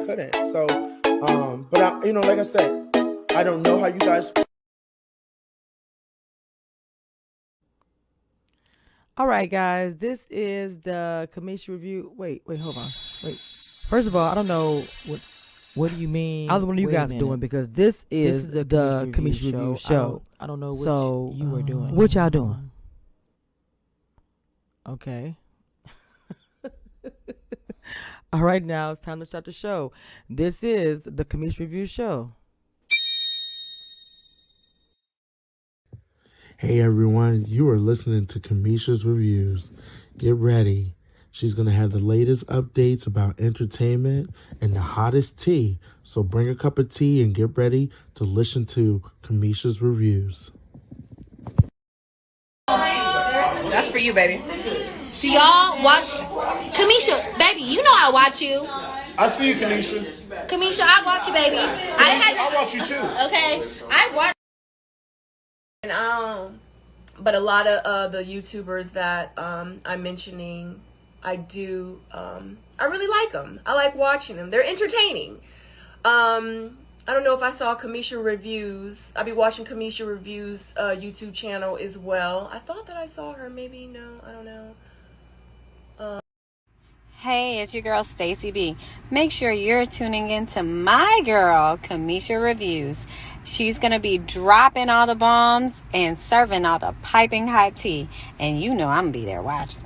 couldn't. So, but I, like I said, I don't know how you guys. All right, guys, this is the commission review. Wait, hold on. Wait. First of all, I don't know what do you mean. I don't know what you guys are doing because this is the commission review show. I don't know So, what you were doing. what y'all doing? Okay. All right, now it's time to start the show. This is the commission review show. Hey everyone, you are listening to Kamisha's Reviews. Get ready. She's going to have the latest updates about entertainment and the hottest tea. So bring a cup of tea and get ready to listen to Kamisha's Reviews. That's for you, baby. So y'all watch Kamisha, baby. You know I watch you. I see you, Kanisha. Kamisha, I watch you, baby. I watch you too. Okay, I watch. And but a lot of the YouTubers that I'm mentioning, I do. I really like them. I like watching them. They're entertaining. I don't know if I saw Kamisha Reviews. I'll be watching Kamisha Reviews YouTube channel as well. I thought that I saw her. Maybe no. I don't know. Hey, it's your girl Stacy B. Make sure you're tuning in to my girl Kamisha Reviews. She's going to be dropping all the bombs and serving all the piping hot tea. And you know I'm going to be there watching.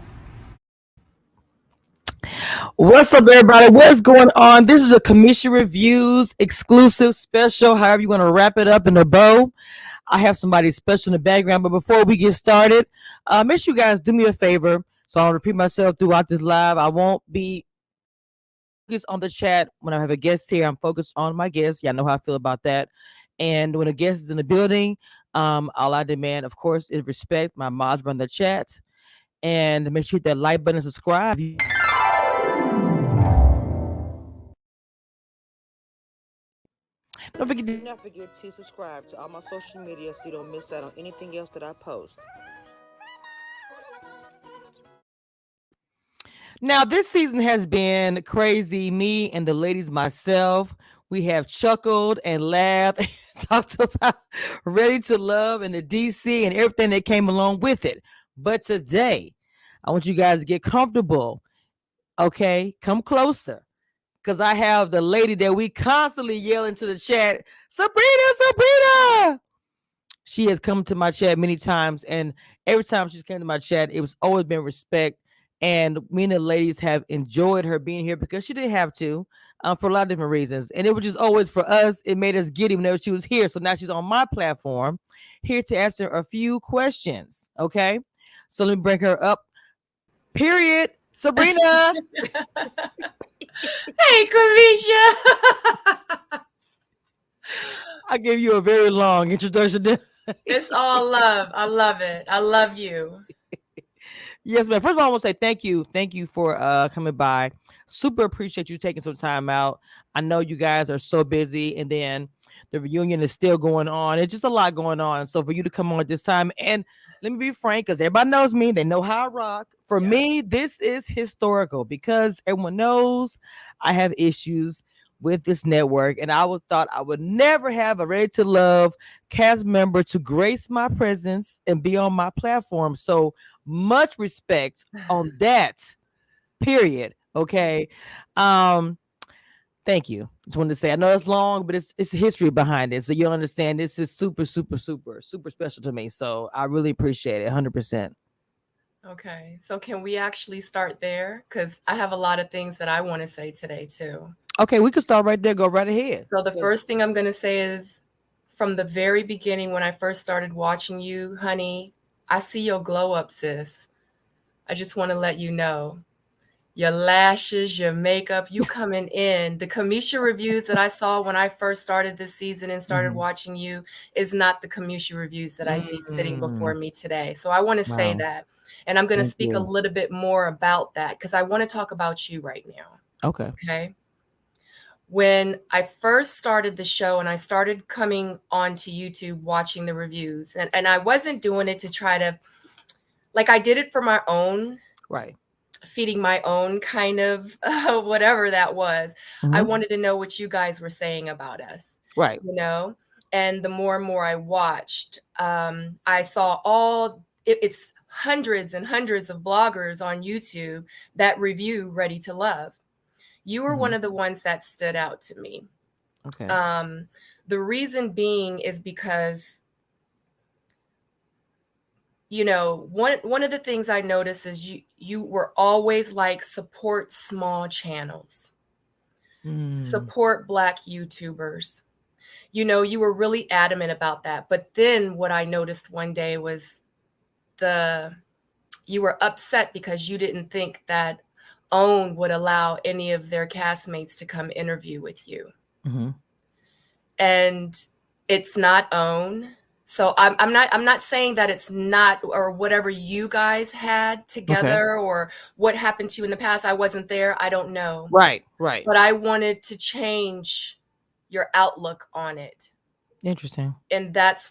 What's up, everybody? What's going on? This is a Kamisha Reviews exclusive special, however you want to wrap it up in a bow. I have somebody special in the background, but before we get started, make sure you guys do me a favor. So I'll repeat myself throughout this live. I won't be focused on the chat when I have a guest here. I'm focused on my guests. Y'all know how I feel about that. And when a guest is in the building, all I demand, of course, is respect. My mods run the chat. And make sure you hit that like button and subscribe. Don't forget to subscribe to all my social media so you don't miss out on anything else that I post. Now, this season has been crazy. Me and the ladies, myself, we have chuckled and laughed and talked about Ready to Love and the DC and everything that came along with it. But today, I want you guys to get comfortable. Okay, come closer. Because I have the lady that we constantly yell into the chat, Sabrina. She has come to my chat many times, and every time she's came to my chat, it was always been respect. And me and the ladies have enjoyed her being here because she didn't have to, for a lot of different reasons. And it was just always for us, it made us giddy whenever she was here. So now she's on my platform, here to answer a few questions. Okay, so let me bring her up. Period. Sabrina. Hey, Kamisha. I gave you a very long introduction. It's all love. I love it. I love you. Yes, man. First of all, I want to say thank you. Thank you for coming by. Super appreciate you taking some time out. I know you guys are so busy, and then the reunion is still going on. It's just a lot going on. So for you to come on at this time, and let me be frank, because everybody knows me. They know how I rock. For me, this is historical because everyone knows I have issues with this network, and I thought I would never have a Ready to Love cast member to grace my presence and be on my platform. So much respect on that. Period. Okay. Thank you. Just wanted to say, I know it's long, but it's history behind it. So you'll understand this is super special to me. So I really appreciate it. 100%. Okay. So can we actually start there? Because I have a lot of things that I want to say today too. Okay, we can start right there. Go right ahead. So the first thing I'm going to say is from the very beginning, when I first started watching you, honey, I see your glow up, sis. I just want to let you know. Your lashes, your makeup, you coming in. The Kamisha Reviews that I saw when I first started this season and started watching you is not the Kamisha Reviews that I see sitting before me today. So I want to say that. And I'm going to speak a little bit more about that because I want to talk about you right now. Okay. When I first started the show and I started coming onto YouTube watching the reviews, and I wasn't doing it to try to, like, I did it for my own feeding my own kind of whatever that was. I Mhm. wanted to know what you guys were saying about us, Right. you know? And the more and more I watched, I saw it's hundreds and hundreds of bloggers on YouTube that review Ready to Love. You were one Mhm. of the ones that stood out to me. Okay. Um, the reason being is because, one of the things I noticed is you were always like support small channels, Mm. support Black YouTubers. You were really adamant about that. But then what I noticed one day was the you were upset because you didn't think that OWN would allow any of their castmates to come interview with you. Mhm. And it's not OWN. So I'm not saying that it's not, or whatever you guys had Okay. together or what happened to you in the past. I wasn't there. I don't know. Right. Right. But I wanted to change your outlook on it. Interesting. And that's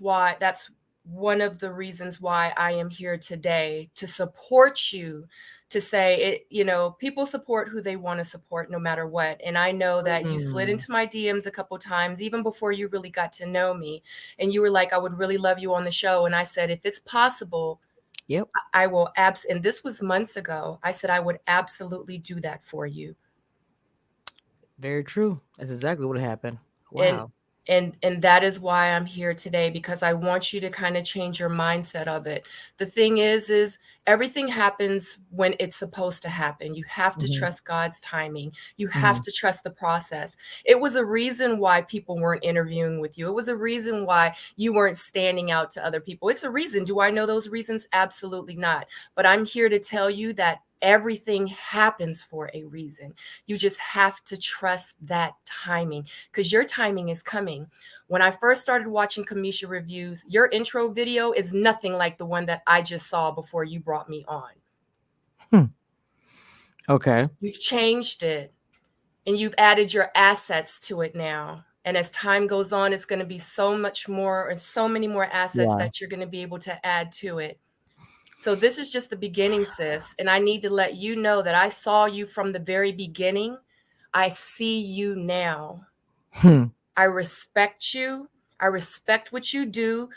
one of the reasons why I am here today, to support you, to say it, people support who they want to support no matter what. And I know that you slid Mm. into my DMs a couple times, even before you really got to know me. And you were like, I would really love you on the show. And I said, if it's possible, Yep. I will and this was months ago. I said, I would absolutely do that for you. Very true. That's exactly what happened. and Wow. and that is why I'm here today, because I want you to kind of change your mindset of it. The thing is everything happens when it's supposed to happen. You have to Mhm. trust God's timing. You have Mhm. to trust the process. It was a reason why people weren't interviewing with you. It was a reason why you weren't standing out to other people. It's a reason. Do I know those reasons? Absolutely not. But I'm here to tell you that everything happens for a reason. You just have to trust that timing, because your timing is coming. When I first started watching Kamisha reviews, your intro video is nothing like the one that I just saw before you brought me on. Hmm. Okay. You've changed it and you've added your assets to it now. And as time goes on, it's going to be so much more, or so many more assets Yeah. that you're going to be able to add to it. So this is just the beginning, sis. And I need to let you know that I saw you from the very beginning. I see you now. Hmm. I respect you. I respect what you do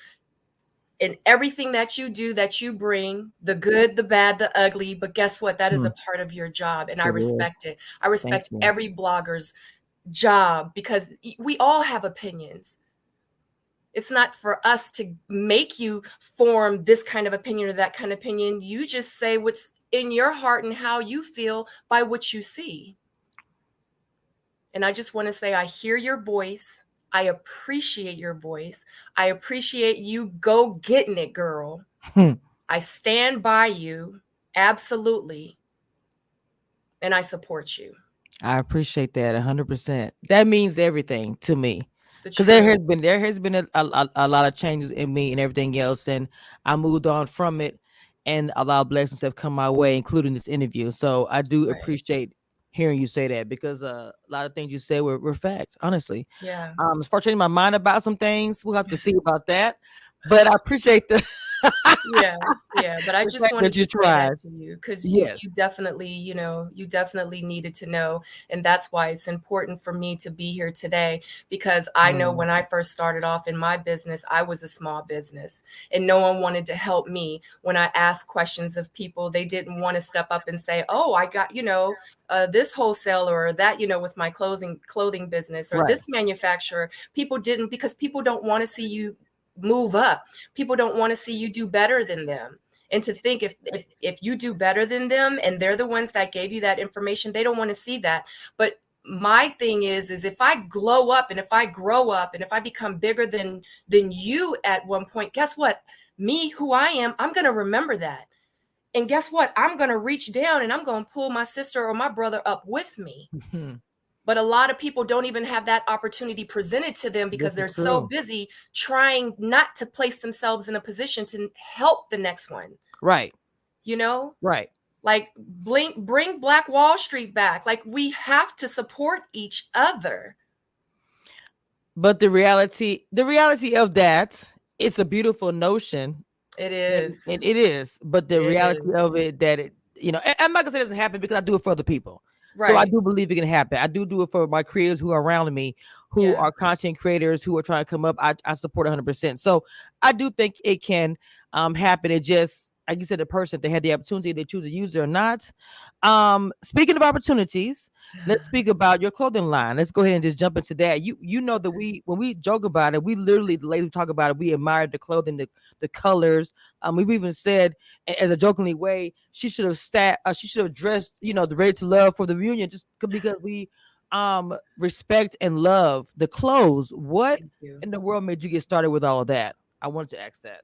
and everything that you do, that you bring, the good, the bad, the ugly. But guess what? That is Hmm. a part of your job. And I It is. respect it. I Thank respect you. every blogger's job, because we all have opinions. It's not for us to make you form this kind of opinion or that kind of opinion. You just say what's in your heart and how you feel by what you see. And I just want to say, I hear your voice. I appreciate your voice. I appreciate you go getting it, girl. Hmm. I stand by you. Absolutely. And I support you. I appreciate that 100%. That means everything to me. It's the Because there has truth. been there has been a lot of changes in me and everything else, and I moved on from it, and a lot of blessings have come my way, including this interview. So I do Right. appreciate hearing you say that, because a lot of things you say were facts, honestly. Yeah. As far as changing my mind about some things, we'll have to see about that. But I appreciate the Yeah, yeah, but I the just fact wanted that to you say that tried. to you, because you Yes. definitely, you definitely needed to know. And that's why it's important for me to be here today, because I know Mm, when I first started off in my business, I was a small business and no one wanted to help me. When I asked questions of people, they didn't want to step up and say, oh, I got, this wholesaler, or that, with my clothing business, or right. this manufacturer. People didn't, because people don't want to see you move up. People don't want to see you do better than them. And to think, if you do better than them and they're the ones that gave you that information, they don't want to see that. But my thing is if I glow up and if I grow up and if I become bigger than you at one point, guess what? Me, who I am, I'm going to remember that. And guess what? I'm going to reach down and I'm going to pull my sister or my brother up with me. Mhm. But a lot of people don't even have that opportunity presented to them, This because is they're so true. busy trying not to place themselves in a position to help the next one, Right. you know? Right. Like bring Black Wall Street back. Like, we have to support each other. But the reality of that, it's a beautiful notion, It and is. it is. But the It reality of is. it, that I'm not gonna say it doesn't happen because I do it for other people. So I Right. do believe it can happen. I do it for my creators who are around me, who Yeah. are content creators, who are trying to come up. I support 100%. So I do think it can happen. It just, like you said, the person, if they had the opportunity, they choose to use it or not. Speaking of opportunities, let's speak about your clothing line. Let's go ahead and just jump into that. You know that when we joke about it, we literally, the lady who talk about it, we admire the clothing, the colors. We've even said, as a jokingly way, she should have she should have dressed, the Ready to Love for the reunion, just because we respect and love the clothes. What Thank you. in the world made you get started with all of that? I wanted to ask that.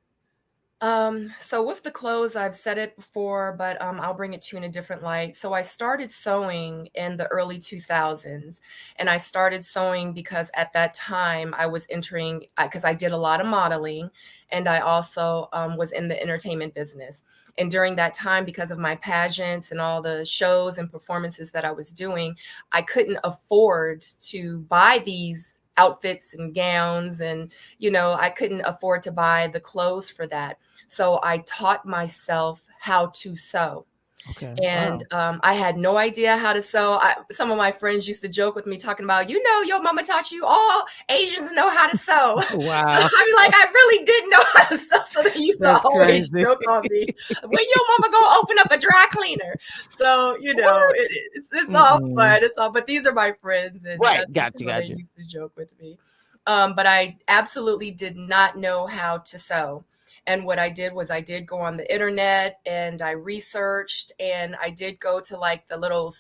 So with the clothes, I've said it before, but I'll bring it to you in a different light. So I started sewing in the early 2000s, and I started sewing because at that time I was entering, because I did a lot of modeling, and I also was in the entertainment business. And during that time, because of my pageants and all the shows and performances that I was doing, I couldn't afford to buy these outfits and gowns, and I couldn't afford to buy the clothes for that. So I taught myself how to sew. Okay. And Wow. I had no idea how to sew. Some of my friends used to joke with me talking about, your mama taught you all Asians know how to sew. So Wow. I'd be like, I really didn't know how to sew. So they used to That's always crazy. joke on me, when your mama gonna open up a dry cleaner? So, What? it's all Mm-mm. fun. It's all, but these are my friends, and Right. that's just Gotcha. how they Gotcha. used to joke with me. But I absolutely did not know how to sew. And what I did was I did go on the internet and I researched, and I did go to like the little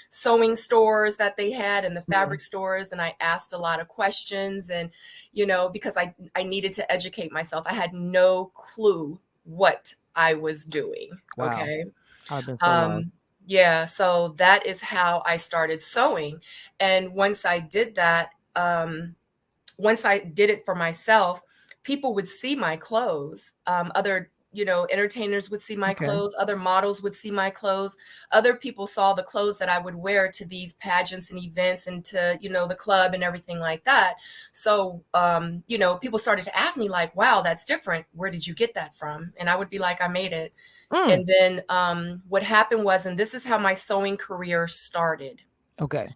sewing stores that they had and the Mhm. fabric stores. And I asked a lot of questions, and, because I needed to educate myself. I had no clue what I was doing. Wow. Okay. I've been so lost. Yeah. So that is how I started sewing. And once I did it for myself, people would see my clothes. Other, entertainers would see my Okay. clothes. Other models would see my clothes. Other people saw the clothes that I would wear to these pageants and events and to, the club and everything like that. So, people started to ask me like, wow, that's different. Where did you get that from? And I would be like, I made it. Mm. And then what happened was, and this is how my sewing career started. Okay.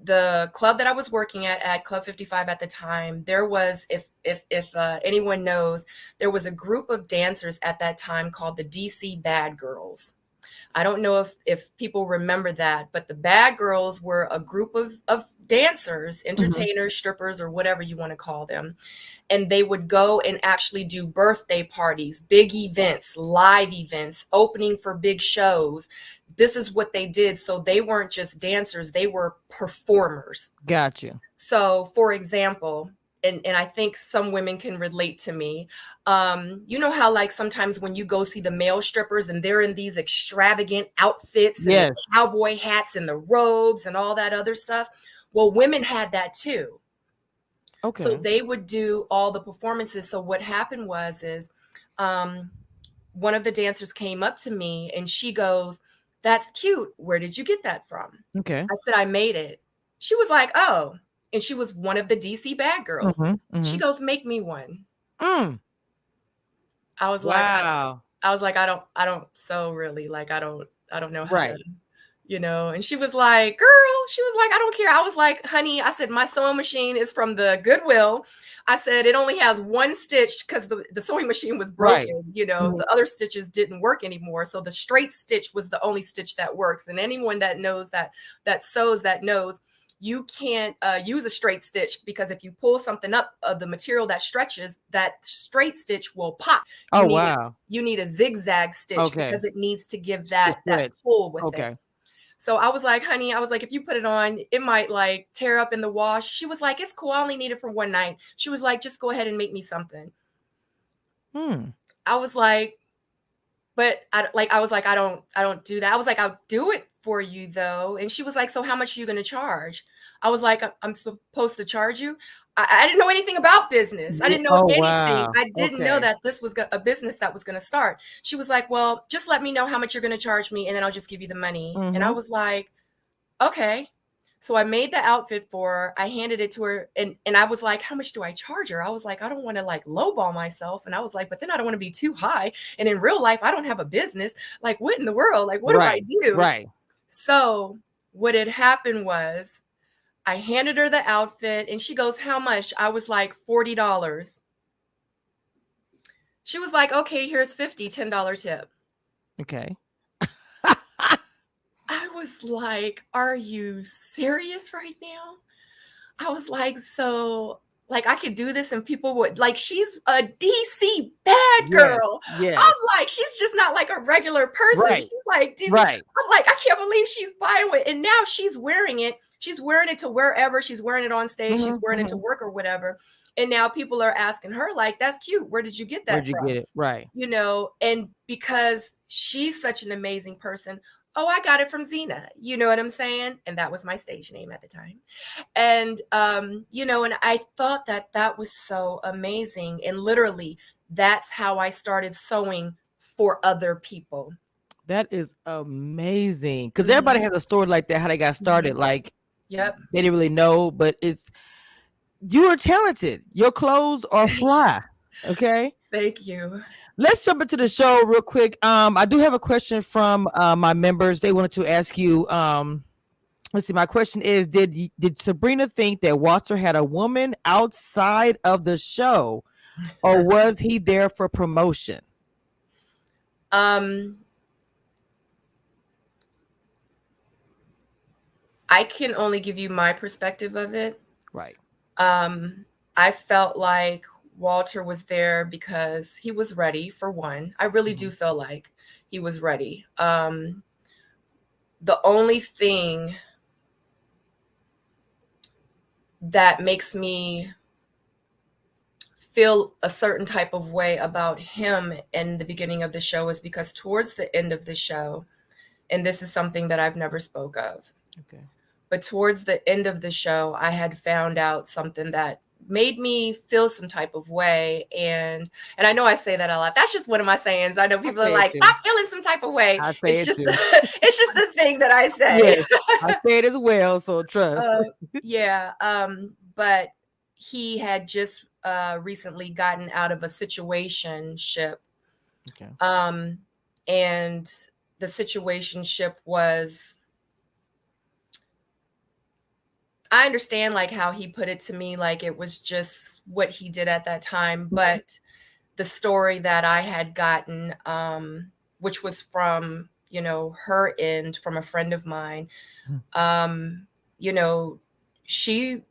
The club that I was working at Club 55 at the time, there was, if anyone knows, there was a group of dancers at that time called the DC Bad Girls. I don't know if people remember that, but the Bad Girls were a group of dancers, Mhm. entertainers, strippers, or whatever you want to call them. And they would go and actually do birthday parties, big events, live events, opening for big shows. This is what they did. So they weren't just dancers, they were performers. Gotcha. So, for example, and I think some women can relate to me. You know how like sometimes when you go see the male strippers and they're in these extravagant outfits and the Yes. cowboy hats and the robes and all that other stuff? Well, women had that too. So Okay. they would do all the performances. So what happened is um, one of the dancers came up to me and she goes, "That's cute. Where did you get that from?" Okay. I said, "I made it." She was like, "Oh." And she was one of the DC Bad Girls. Mhm. She Mhm. goes, "Make me one." Mm. I was like, Wow. I was like, I don't sew really. Like, I don't know how to, Right. and she was like, "Girl," she was like, "I don't care." I was like, "Honey," I said, "My sewing machine is from the Goodwill." I said, "It only has one stitch because the sewing machine was Right. broken. Mhm. The other stitches didn't work anymore. So the straight stitch was the only stitch that works." And anyone that knows that sews that knows you can't use a straight stitch, because if you pull something up of the material that stretches, that straight stitch will pop. You Oh, need wow. you need a zigzag stitch Okay. because it needs to give The that stretch. pull with it. Okay. So I was like, "Honey," I was like, "if you put it on, it might like tear up in the wash." She was like, "It's cool. I only need it for one night." She was like, "Just go ahead and make me something." Hmm. I was like, I don't do that. I was like, "I'll do it for you though." And she was like, "So how much are you going to charge?" I was like, I'm supposed to charge you?" I didn't know anything about business. I Yeah. didn't know Oh, anything. wow. I didn't know Okay. that this was a business that was going to start. She was like, "Well, just let me know how much you're going to charge me and then I'll just give you the money." And I Mhm. was like, "Okay." So I made the outfit for her. I handed it to her, and I was like, how much do I charge her? I was like, I don't want to like lowball myself. And I was like, but then I don't want to be too high. And in real life, I don't have a business. Like, what in the world? Like, what do I do? Right. So what had happened was I handed her the outfit and she goes, how much? I was like, $40. She was like, okay, here's $50, $10 tip. Okay. I was like, are you serious right now? I was like, so like I could do this and people would like, she's a DC bad girl. Yes. I was like, she's just not like a regular person. Right. She's like DC. Right. I'm like, I can't believe she's buying it. And now she's wearing it. She's wearing it to wherever. She's wearing it on stage. She's wearing it to work or whatever. And now people are asking her like, that's cute. Where did you get that Where'd you from? get it? Right. You know, and because she's such an amazing person. Oh, I got it from Xena. You know what I'm saying? And that was my stage name at the time. And, you know, and I thought that that was so amazing. And literally, that's how I started sewing for other people. That is amazing. Because everybody has a story like that, how they got started. Like, Yep. they didn't really know, but you are talented. Your clothes are fly. Okay. Thank you. Let's jump into the show real quick. I do have a question from my members. They wanted to ask you. Let's see. My question is: Did Sabrina think that Walter had a woman outside of the show, or was he there for promotion? I can only give you my perspective of it. Right. I felt like Walter was there because he was ready, for one. I really do feel like he was ready. The only thing that makes me feel a certain type of way about him in the beginning of the show is because towards the end of the show, and this is something that I've never spoke of, Okay. but towards the end of the show, I had found out something that made me feel some type of way. And I know I say that a lot. That's just one of my sayings. I know people are like, stop feeling some type of way. It's just it's just the thing that I say. Yes, I say it as well, so trust. Yeah. But he had just recently gotten out of a situationship. Okay. And the situationship was, I understand like how he put it to me, like it was just what he did at that time. But the story that I had gotten, which was from, you know, her end, from a friend of mine, you know, she,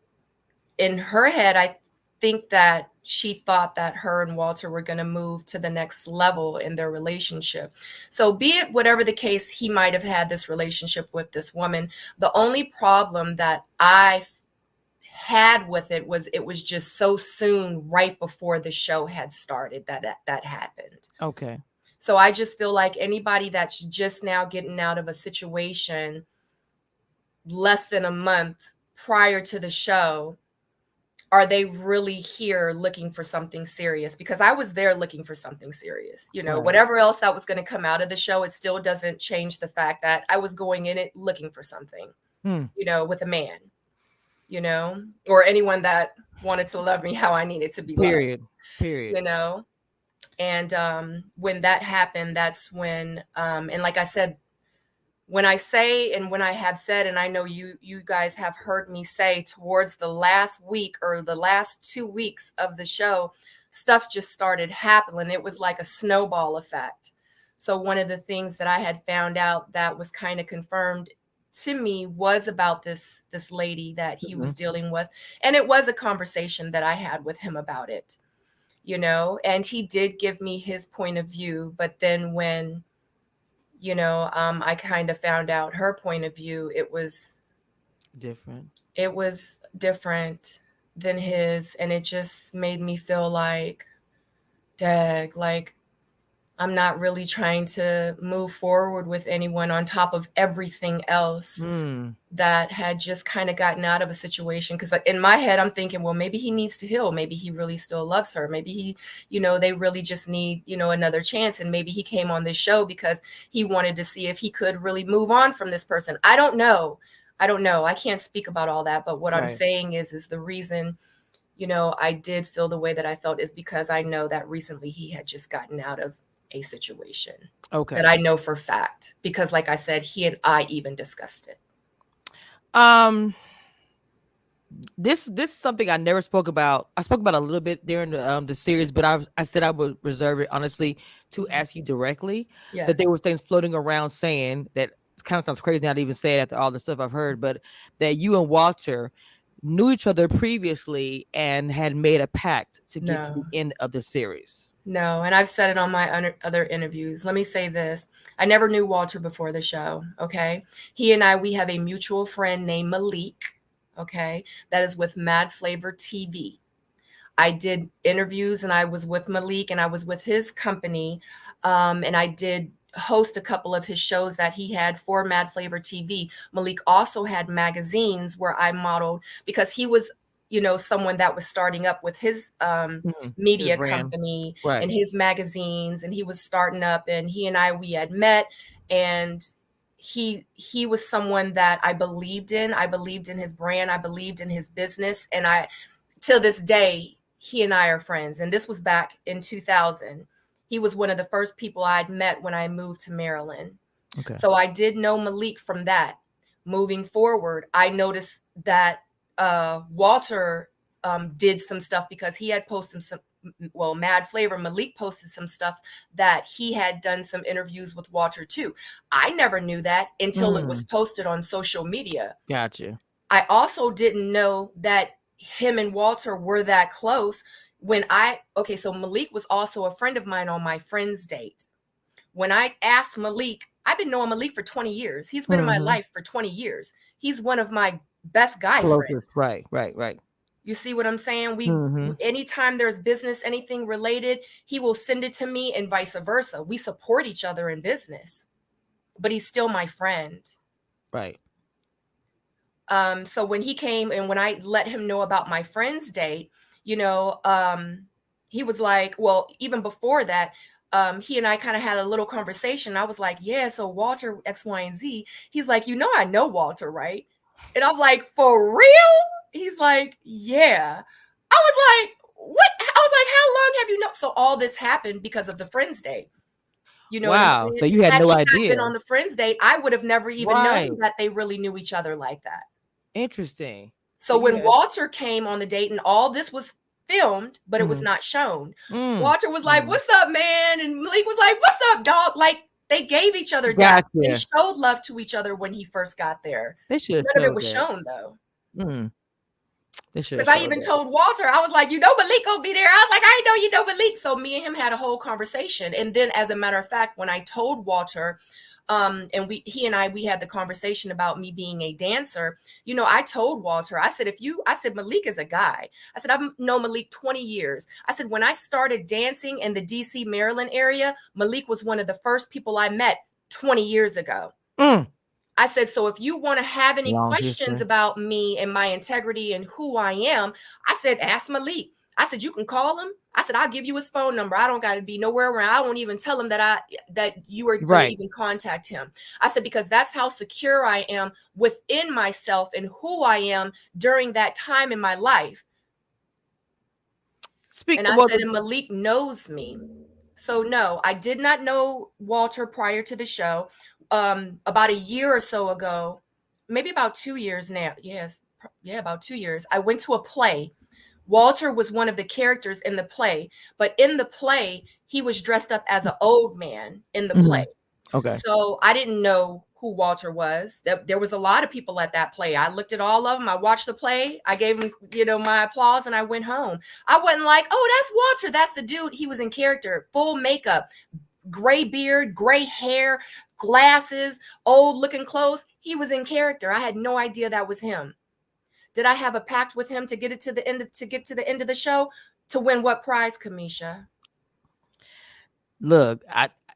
in her head, I think that she thought that her and Walter were going to move to the next level in their relationship. So be it whatever the case, he might have had this relationship with this woman. The only problem that I had with it was just so soon, right before the show had started, that happened. Okay. So I just feel like anybody that's just now getting out of a situation less than a month prior to the show, are they really here looking for something serious? Because I was there looking for something serious. You know, whatever else that was going to come out of the show, it still doesn't change the fact that I was going in it looking for something, you know, with a man, you know, or anyone that wanted to love me how I needed to be loved. Period. You know, and when that happened, that's when, and like I said, when I say, and when I have said, and I know you guys have heard me say, towards the last week or the last 2 weeks of the show, stuff just started happening. It was like a snowball effect. So one of the things that I had found out that was kind of confirmed to me was about this lady that he was dealing with. And it was a conversation that I had with him about it, you know, and he did give me his point of view. But then when, you know, I kind of found out her point of view, it was different than his. And it just made me feel like, dag, like I'm not really trying to move forward with anyone on top of everything else that had just kind of gotten out of a situation. Because in my head, I'm thinking, well, maybe he needs to heal. Maybe he really still loves her. Maybe he, you know, they really just need, you know, another chance. And maybe he came on this show because he wanted to see if he could really move on from this person. I don't know. I don't know. I can't speak about all that, but what I'm Right. saying is the reason, I did feel the way that I felt is because I know that recently he had just gotten out of a situation that Okay. I know for fact, because like I said, he and I even discussed it. Um, this is something I never spoke about. I spoke about a little bit during the series, but I said I would reserve it honestly to ask you directly. That there Yes. were things floating around saying that it kind of sounds crazy now to even say it after all the stuff I've heard, but that you and Walter knew each other previously and had made a pact to get to the No. end of the series. No, and I've said it on my other interviews. Let me say this. I never knew Walter before the show, okay? He and I, we have a mutual friend named Malik, okay? That is with Mad Flavor TV. I did interviews and I was with Malik and I was with his company. And I did host a couple of his shows that he had for Mad Flavor TV. Malik also had magazines where I modeled because he was, someone that was starting up with his His media brand. company Right. and his magazines, and he was starting up, and he and I, we had met, and he was someone that I believed in. I believed in his brand. I believed in his business. And till this day, he and I are friends. And this was back in 2000. He was one of the first people I'd met when I moved to Maryland. Okay. So I did know Malik from that. Moving forward, I noticed that Walter did some stuff because he had posted Mad Flavor, Malik posted some stuff that he had done some interviews with Walter too. I never knew that until it was posted on social media. Gotcha. I also didn't know that him and Walter were that close so Malik was also a friend of mine on my friend's date. When I asked Malik, I've been knowing Malik for 20 years. He's been in my life for 20 years. He's one of my best guy Closest. friends. Right. You see what I'm saying? Anytime there's business, anything related, he will send it to me and vice versa. We support each other in business, but he's still my friend. Right. So when he came and when I let him know about my friend's date, he was like, well, even before that, he and I kind of had a little conversation. I was like, yeah, so Walter X, Y, and Z. He's like, I know Walter, right? And I'm like, for real? He's like, yeah. I was like, what? I was like, how long have you known? So all this happened because of the friend's date. You know what I'm Wow. saying? So you had no he not idea. been on the friend's date, I would have never even Right. known that they really knew each other like that. Interesting. So when Walter came on the date and all this was filmed, but it was not shown, Walter was like, what's up, man? And Malik was like, what's up, dog? Like they gave each other that. They showed love to each other when he first got there. They should. None of it was shown though. Because I even told Walter, I was like, Malik gonna be there. I was like, I know Malik. So me and him had a whole conversation. And then as a matter of fact, when I told Walter, and he and I had the conversation about me being a dancer, I told Walter, I said, Malik is a guy. I said, I've known Malik 20 years. I said, when I started dancing in the DC, Maryland area, Malik was one of the first people I met 20 years ago. I said, so if you want to have any questions about me and my integrity and who I am, I said, ask Malik. I said, you can call him. I said, I'll give you his phone number. I don't got to be nowhere around. I won't even tell him that you are going to even contact him. I said, because that's how secure I am within myself and who I am during that time in my life. And Malik knows me. So no, I did not know Walter prior to the show. About a year or so ago, maybe about 2 years now. Yes. Yeah, about 2 years. I went to a play. Walter was one of the characters in the play, but in the play, he was dressed up as an old man in the play. Okay. So I didn't know who Walter was. There was a lot of people at that play. I looked at all of them. I watched the play. I gave him, my applause, and I went home. I wasn't like, oh, that's Walter. That's the dude. He was in character, full makeup, gray beard, gray hair, glasses, old looking clothes. He was in character. I had no idea that was him. Did I have a pact with him to get to the end of the show? To win what prize, Kamisha? Look,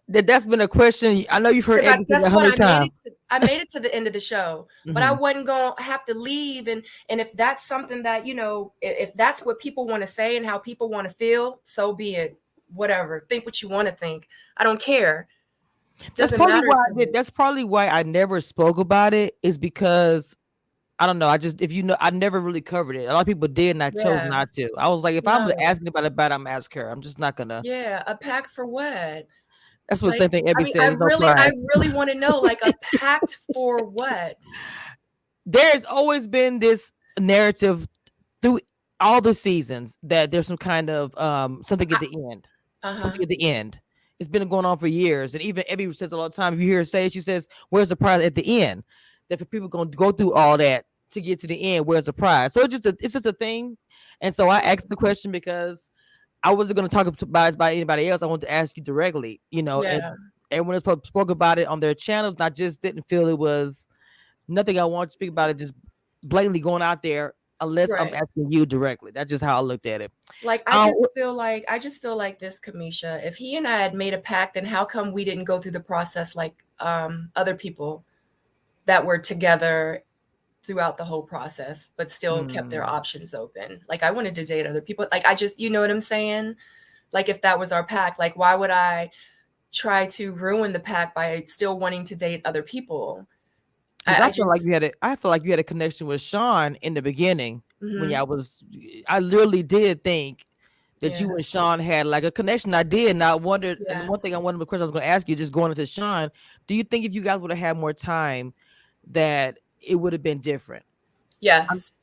that's been a question. I know you've heard everything a hundred times. I made it to the end of the show, but I wasn't going to have to leave. And if that's something that, if that's what people want to say and how people want to feel, so be it. Whatever. Think what you want to think. I don't care. That's probably why I never spoke about it, is because I don't know. I just, if you know, I never really covered it. A lot of people did, and I chose Yeah. not to. I was like, if I'm gonna No. ask anybody about it, I'm gonna ask her. I'm just not gonna. Yeah. A pact for what? That's what the Like, same thing I Ebby mean, said. There's no I prize. really want to know, like, a pact for what? There's always been this narrative through all the seasons that there's some kind of something at the end. Uh-huh. Something at the end. It's been going on for years. And even Ebby says a lot of time, if you hear her say, she says, where's the prize at the end? That for people going to go through all that to get to the end, where's the prize? So it's just a thing. And so I asked the question because I wasn't going to talk about it by anybody else. I wanted to ask you directly, and Yeah. everyone else spoke about it on their channels. And I just didn't feel it was nothing I wanted to speak about it, just blatantly going out there unless I'm Right. asking you directly. That's just how I looked at it. Like, Um, I just feel like this, Kamisha. If he and I had made a pact, then how come we didn't go through the process like other people that were together throughout the whole process, but still kept their hmm. options open? Like, I wanted to date other people. Like, I just, you know what I'm saying? Like, if that was our pact, like, why would I try to ruin the pact by still wanting to date other people? Because I just, I feel like you had a connection with Sean in the beginning when mhm, y'all was. I literally did think that yeah, you and Sean had like a connection. I did, and I wondered. And yeah, one thing I wanted, the question I was going to ask you, just going into Sean, do you think if you guys would have had more time, that it would have been different? I'm yes,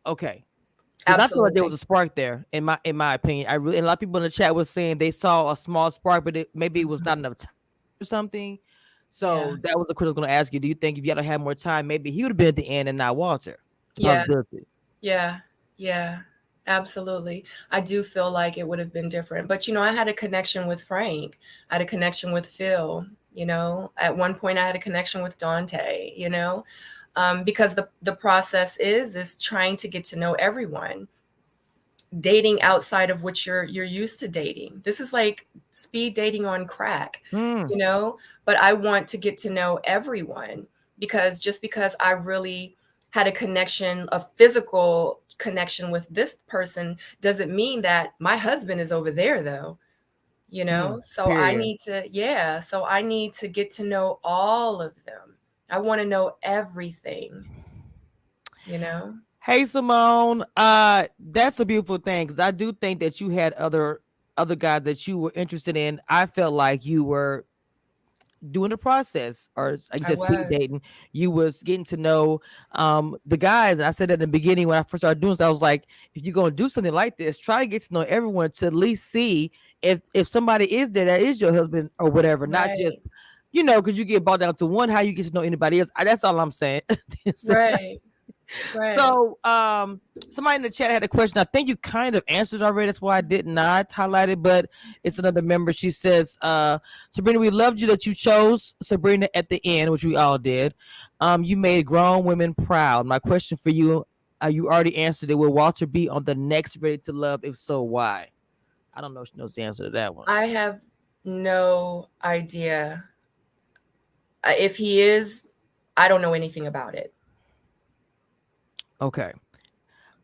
okay. Because I feel like there was absolutely. a spark there, in my opinion. I really, and a lot of people in the chat was saying they saw a small spark, but maybe it was Mhm. not enough time or something. Yeah, So that was the question I was going to ask you. Do you think if you had had more time, maybe he would have been at the end and not Walter? yeah, Possibility. yeah, yeah, absolutely. I do feel like it would have been different. But, I had a connection with Frank. I had a connection with Phil. At one point I had a connection with Dante, because the process is trying to get to know everyone, dating outside of what you're used to dating. This is like speed dating on crack, Hmm. but I want to get to know everyone, because just because I really had a physical connection with this person doesn't mean that my husband is over there though, Hmm. so Period. so I need to get to know all of them. I want to know everything, you know Hey Simone, that's a beautiful thing because I do think that you had other guys that you were interested in. I felt like you were doing the process, or like you I said, speed was. dating. You was getting to know the guys. And I said at the beginning when I first started doing this, I was like, if you're gonna do something like this, try to get to know everyone to at least see if somebody is there that is your husband or whatever, not just Right, because you get bought down to one, how you get to know anybody else. That's all I'm saying. right, right. So, somebody in the chat had a question. I think you kind of answered already. That's why I did not highlight it, but it's another member. She says, Sabrina, we loved you that you chose Sabrina at the end, which we all did. You made grown women proud. My question for you, you already answered it. Will Walter be on the next Ready to Love? If so, why? I don't know if she knows the answer to that one. I have no idea. If he is, I don't know anything about it. Okay.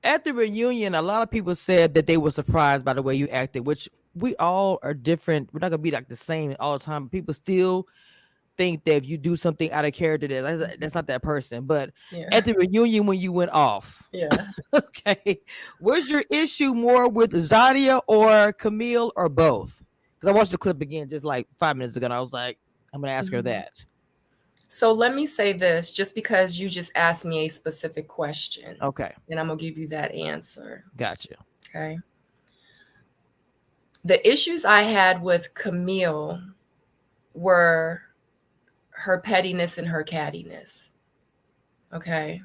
At the reunion, a lot of people said that they were surprised by the way you acted, which we all are different. We're not gonna be like the same all the time. People still think that if you do something out of character, that's not that person. But Yeah. at the reunion when you went off, Yeah. okay, was your issue more with Zadia or Camille or both? Because I watched the clip again just like 5 minutes ago, and I was like, I'm gonna ask her Mhm. that. So let me say this, just because you just asked me a specific question, Okay, and I'm gonna give you that answer. gotcha. Okay. The issues I had with Camille were her pettiness and her cattiness. Okay.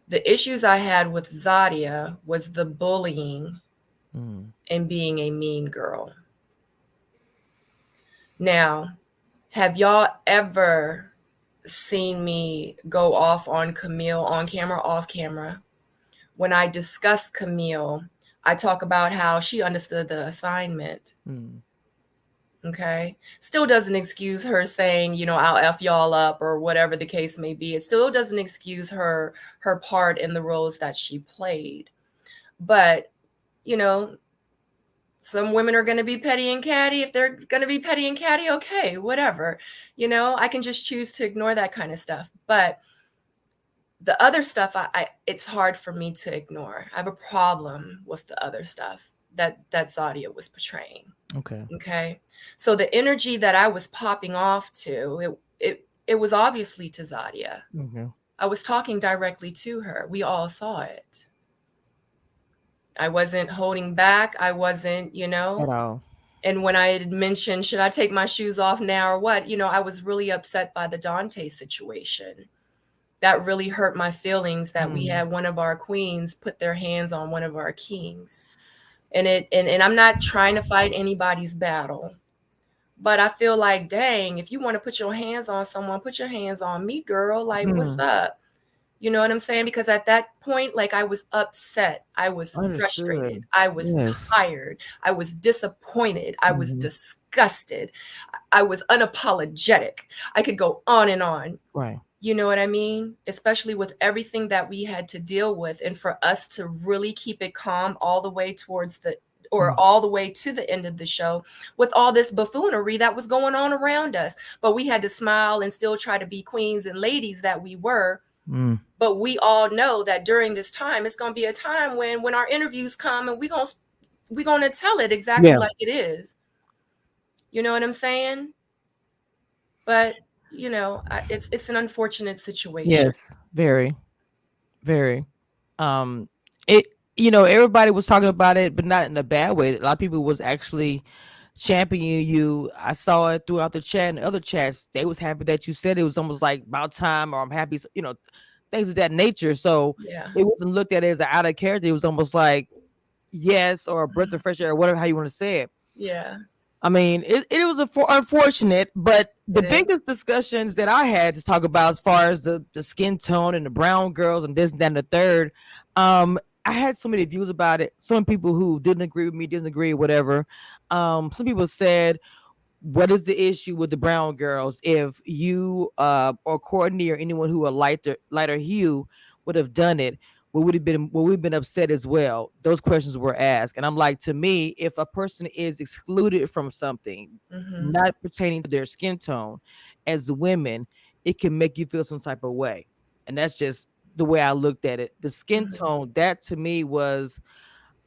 The issues I had with Zadia was the bullying Mm. and being a mean girl. Now, have y'all ever seen me go off on Camille on camera, off camera? When I discuss Camille, I talk about how she understood the assignment. Mm. Okay. Still doesn't excuse her saying, I'll F y'all up or whatever the case may be. It still doesn't excuse her part in the roles that she played. But, you know, some women are going to be petty and catty. If they're going to be petty and catty, okay, whatever. I can just choose to ignore that kind of stuff. But The other stuff, it's hard for me to ignore. I have a problem with the other stuff that Zadia was portraying. Okay. Okay. So the energy that I was popping off to, it was obviously to Zadia. Okay. I was talking directly to her. We all saw it. I wasn't holding back. I wasn't, At all. and when I had mentioned, should I take my shoes off now or what? I was really upset by the Dante situation. That really hurt my feelings that we Mm. had one of our queens put their hands on one of our kings. And I'm not trying to fight anybody's battle. But I feel like, dang, if you want to put your hands on someone, put your hands on me, girl. Like, what's Mm. up? You know what I'm saying? Because at that point, like, I was upset. I was frustrated. Understood. I was Yes. tired. I was disappointed. I was Hmm. disgusted. I was unapologetic. I could go on and on. Right. You know what I mean? Especially with everything that we had to deal with. And for us to really keep it calm all the way towards or Mm. all the way to the end of the show with all this buffoonery that was going on around us. But we had to smile and still try to be queens and ladies that we were. Mm. But we all know that during this time, it's going to be a time when our interviews come and we're going to tell it exactly Yeah. like it is. You know what I'm saying? But it's an unfortunate situation. Yes. Very. Very. Um. It. Everybody was talking about it, but not in a bad way. A lot of people was actually championing you. I saw it throughout the chat and other chats. They was happy that you said it was almost like about time, or I'm happy. Things of that nature. So Yeah. it wasn't looked at as an out of character. It was almost like yes, or a breath of fresh air, or whatever how you want to say it. Yeah. I mean, it was unfortunate, but the It is. biggest discussions that I had to talk about as far as the skin tone and the brown girls and this and that and the third, I had so many views about it. Some people who didn't agree with me, didn't agree, whatever. Some people said, what is the issue with the brown girls? If you or Courtney or anyone who a lighter hue would have done it, would we've been upset as well? Those questions were asked. And I'm like, to me, if a person is excluded from something Mm-hmm. not pertaining to their skin tone as women, it can make you feel some type of way. And that's just the way I looked at it. The skin Mm-hmm. tone, that to me was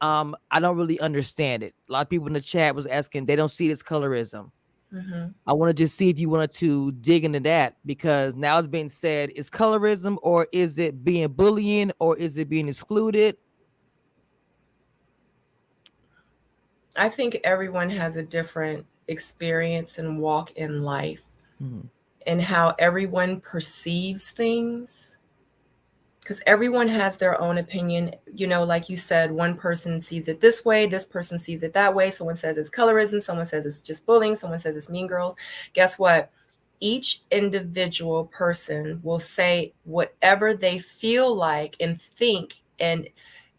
I don't really understand it. A lot of people in the chat was asking, they don't see this colorism. Mm-hmm. I want to just see if you wanted to dig into that, because now it's being said, is colorism, or is it being bullying, or is it being excluded? I think everyone has a different experience and walk in life Mhm. and how everyone perceives things. Because everyone has their own opinion. Like you said, one person sees it this way, this person sees it that way. Someone says it's colorism, someone says it's just bullying, someone says it's mean girls. Guess what? Each individual person will say whatever they feel like and think, and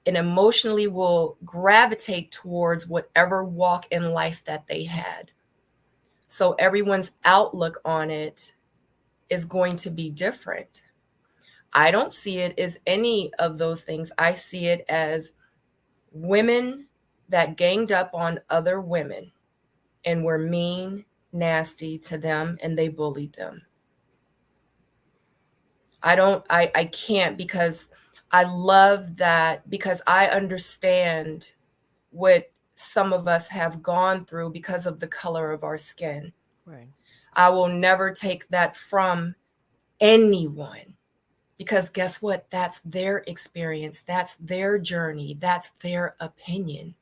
emotionally will gravitate towards whatever walk in life that they had. So everyone's outlook on it is going to be different. I don't see it as any of those things. I see it as women that ganged up on other women and were mean, nasty to them, and they bullied them. I can't, because I love that, because I understand what some of us have gone through because of the color of our skin. Right. I will never take that from anyone, because guess what? That's their experience. That's their journey. That's their opinion.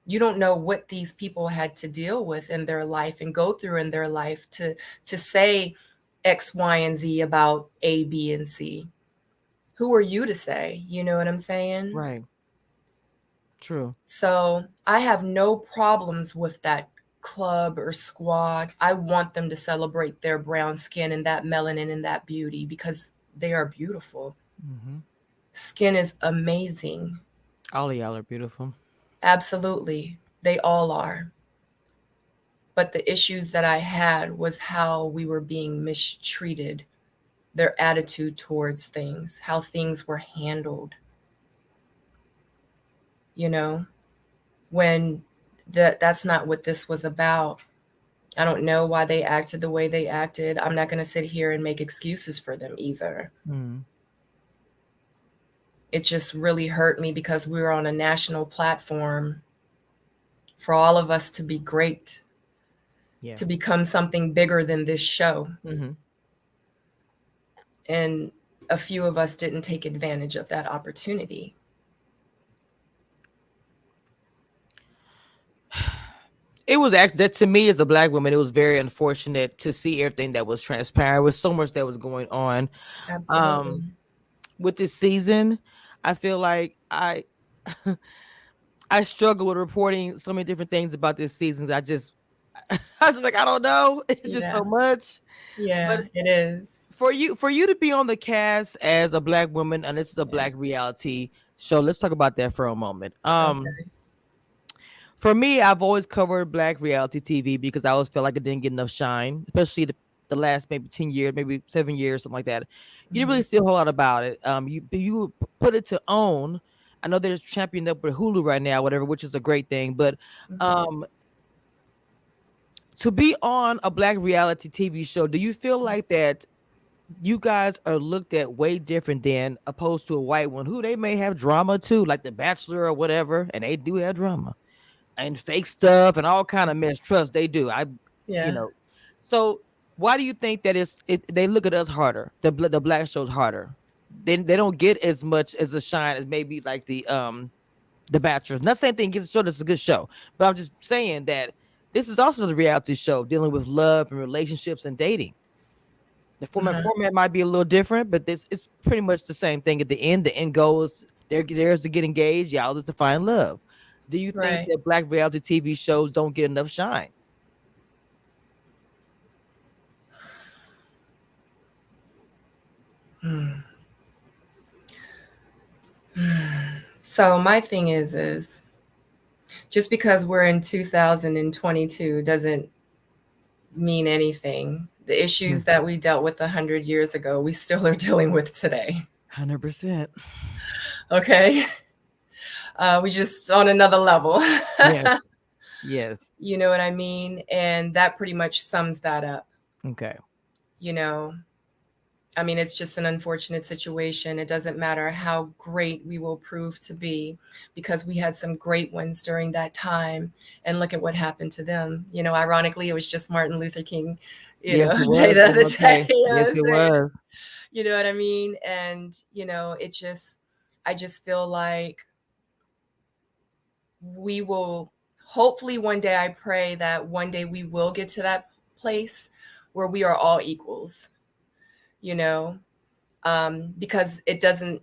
You don't know what these people had to deal with in their life and go through in their life to say X, Y, and Z about A, B, and C. Who are you to say? You know what I'm saying? Right. True. So I have no problems with that club or squad. I want them to celebrate their brown skin and that melanin and that beauty, because they are beautiful. Hmm. Skin is amazing. All of y'all are beautiful. Absolutely. They all are. But the issues that I had was how we were being mistreated, their attitude towards things, how things were handled. You know, when that's not what this was about. I don't know why they acted the way they acted. I'm not going to sit here and make excuses for them either. Mm. It just really hurt me because we were on a national platform for all of us to be great, Yeah. to become something bigger than this show. Mm-hmm. And a few of us didn't take advantage of that opportunity. It was actually that, to me as a black woman, it was very unfortunate to see everything that was transpiring with so much that was going on. Absolutely. With this season, I feel like I struggle with reporting so many different things about this season. I just like, I don't know. It's just Yeah. so much. But Yeah, it is. for you to be on the cast as a black woman, and this is a Yeah. black reality show, let's talk about that for a moment. Okay. For me, I've always covered black reality TV because I always felt like it didn't get enough shine, especially the last maybe 10 years, maybe 7 years, something like that. You didn't Mhm. really see a whole lot about it. You put it to own. I know there's championed up with Hulu right now, whatever, which is a great thing. But Mhm. um, to be on a black reality TV show, do you feel like that you guys are looked at way different than opposed to a white one who they may have drama too, like The Bachelor or whatever, and they do have drama and fake stuff and all kind of mess. Trust they do. You Yeah. know. So why do you think that they look at us harder? The black shows harder. They don't get as much as a shine as maybe like the Bachelor. Not saying thing gives a show that's a good show, but I'm just saying that this is also the reality show dealing with love and relationships and dating. The Uh-huh. format might be a little different, but this it's pretty much the same thing. At the end, the end goal is there's to get engaged, y'all is to find love. Do you think Right. that black reality TV shows don't get enough shine? So my thing is just because we're in 2022 doesn't mean anything. The issues that we dealt with 100 years ago, we still are dealing with today. 100%. Okay. We just on another level. Yes. Yes. You know what I mean? And that pretty much sums that up. Okay. You know, I mean, it's just an unfortunate situation. It doesn't matter how great we will prove to be because we had some great ones during that time. And look at what happened to them. You know, ironically, it was just Martin Luther King, Yes, it day was. the other day. Okay. You know Yes, what I'm it saying? was. You know what I mean? And, I just feel like we will, hopefully one day, I pray that one day we will get to that place where we are all equals, you know, because it doesn't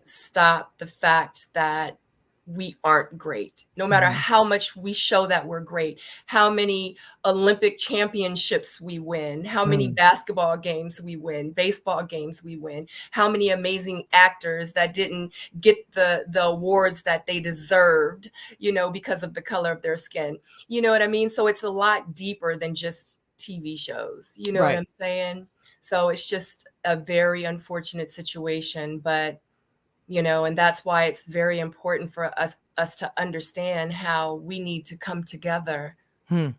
stop the fact that we aren't great. No matter Mhm. how much we show that we're great, how many Olympic championships we win, how many Mm. basketball games we win, baseball games we win, how many amazing actors that didn't get the awards that they deserved, because of the color of their skin. You know what I mean? So it's a lot deeper than just TV shows. You know what Right. I'm saying? So it's just a very unfortunate situation, but and that's why it's very important for us to understand how we need to come together. Hmm.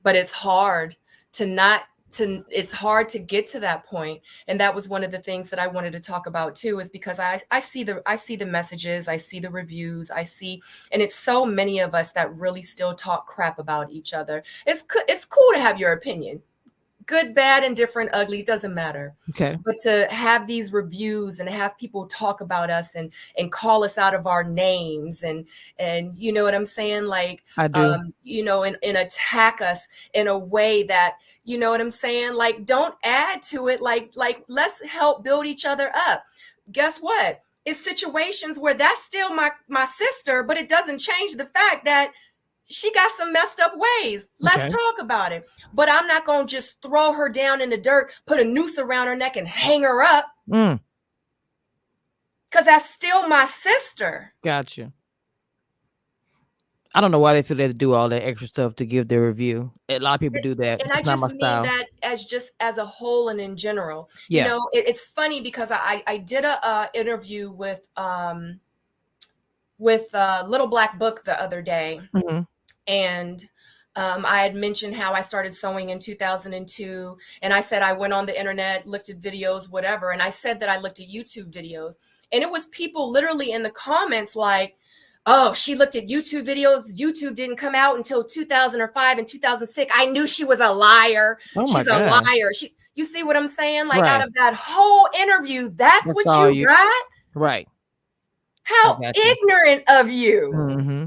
But it's hard to not to it's hard to get to that point. And that was one of the things that I wanted to talk about too, is because I see the messages, I see the reviews, and it's so many of us that really still talk crap about each other. It's cool to have your opinion. Good, bad, indifferent, ugly, doesn't matter. Okay. But to have these reviews and have people talk about us and call us out of our names and you know what I'm saying? Like, I do. and attack us in a way that, you know what I'm saying? Like, don't add to it. Like let's help build each other up. Guess what? It's situations where that's still my sister, but it doesn't change the fact that she got some messed up ways. Let's Okay. talk about it. But I'm not going to just throw her down in the dirt, put a noose around her neck and hang her up, Mm. because that's still my sister. Gotcha. I don't know why they feel they have to do all that extra stuff to give their review. A lot of people do that. And I It's not just my mean style. that as a whole and in general. Yeah. It's funny because I did a interview with Little Black Book the other day. Mhm. And I had mentioned how I started sewing in 2002, and I said I went on the internet, looked at videos, whatever, and I said that I looked at YouTube videos, and it was people literally in the comments like, "Oh, she looked at YouTube videos. YouTube didn't come out until 2005 and 2006. I knew she was a liar. Oh my She's a God. liar." You see what I'm saying? Like out Right. of that whole interview, that's That's what all you you. got? Right. I How got you. ignorant of you. Mm-hmm.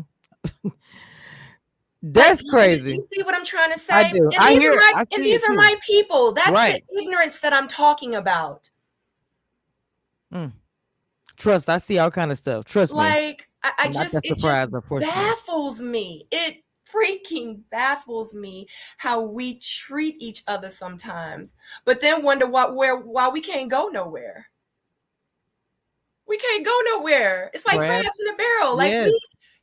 Like, That's crazy. you see what I'm trying to I say? do. And I these are hear it. my I and see these it are too. my people. That's the Right. ignorance that I'm talking about. Mm. Trust. I see all kind of stuff. Trust me. Like, I'm not that it just surprised, unfortunately. baffles me. It freaking baffles me how we treat each other sometimes, but then wonder why we can't go nowhere. We can't go nowhere. It's like Brad. crabs in a barrel. Like Yes.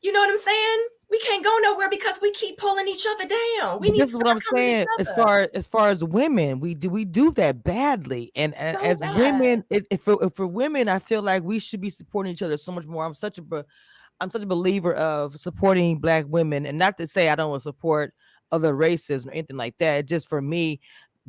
you know what I'm saying? We can't go nowhere because we keep pulling each other down. We But need this to is what start I'm coming saying. together. As far as women, we do that badly. And So as bad. women, if for women, I feel like we should be supporting each other so much more. I'm such a believer of supporting Black women, and not to say I don't want to support other races or anything like that. Just for me,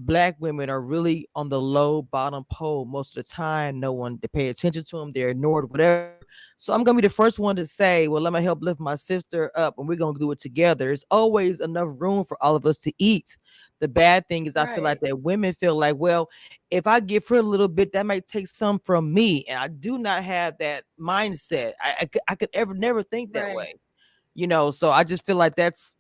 Black women are really on the low bottom pole most of the time. No one to pay attention to them. They're ignored, whatever. So I'm gonna be the first one to say, well, let me help lift my sister up, and we're gonna do it together. There's always enough room for all of us to eat. The bad thing is, I feel like Right. that women feel like, well, if I give her a little bit, that might take some from me, and I do not have that mindset. I could ever never think that Right. way, So I just feel like that's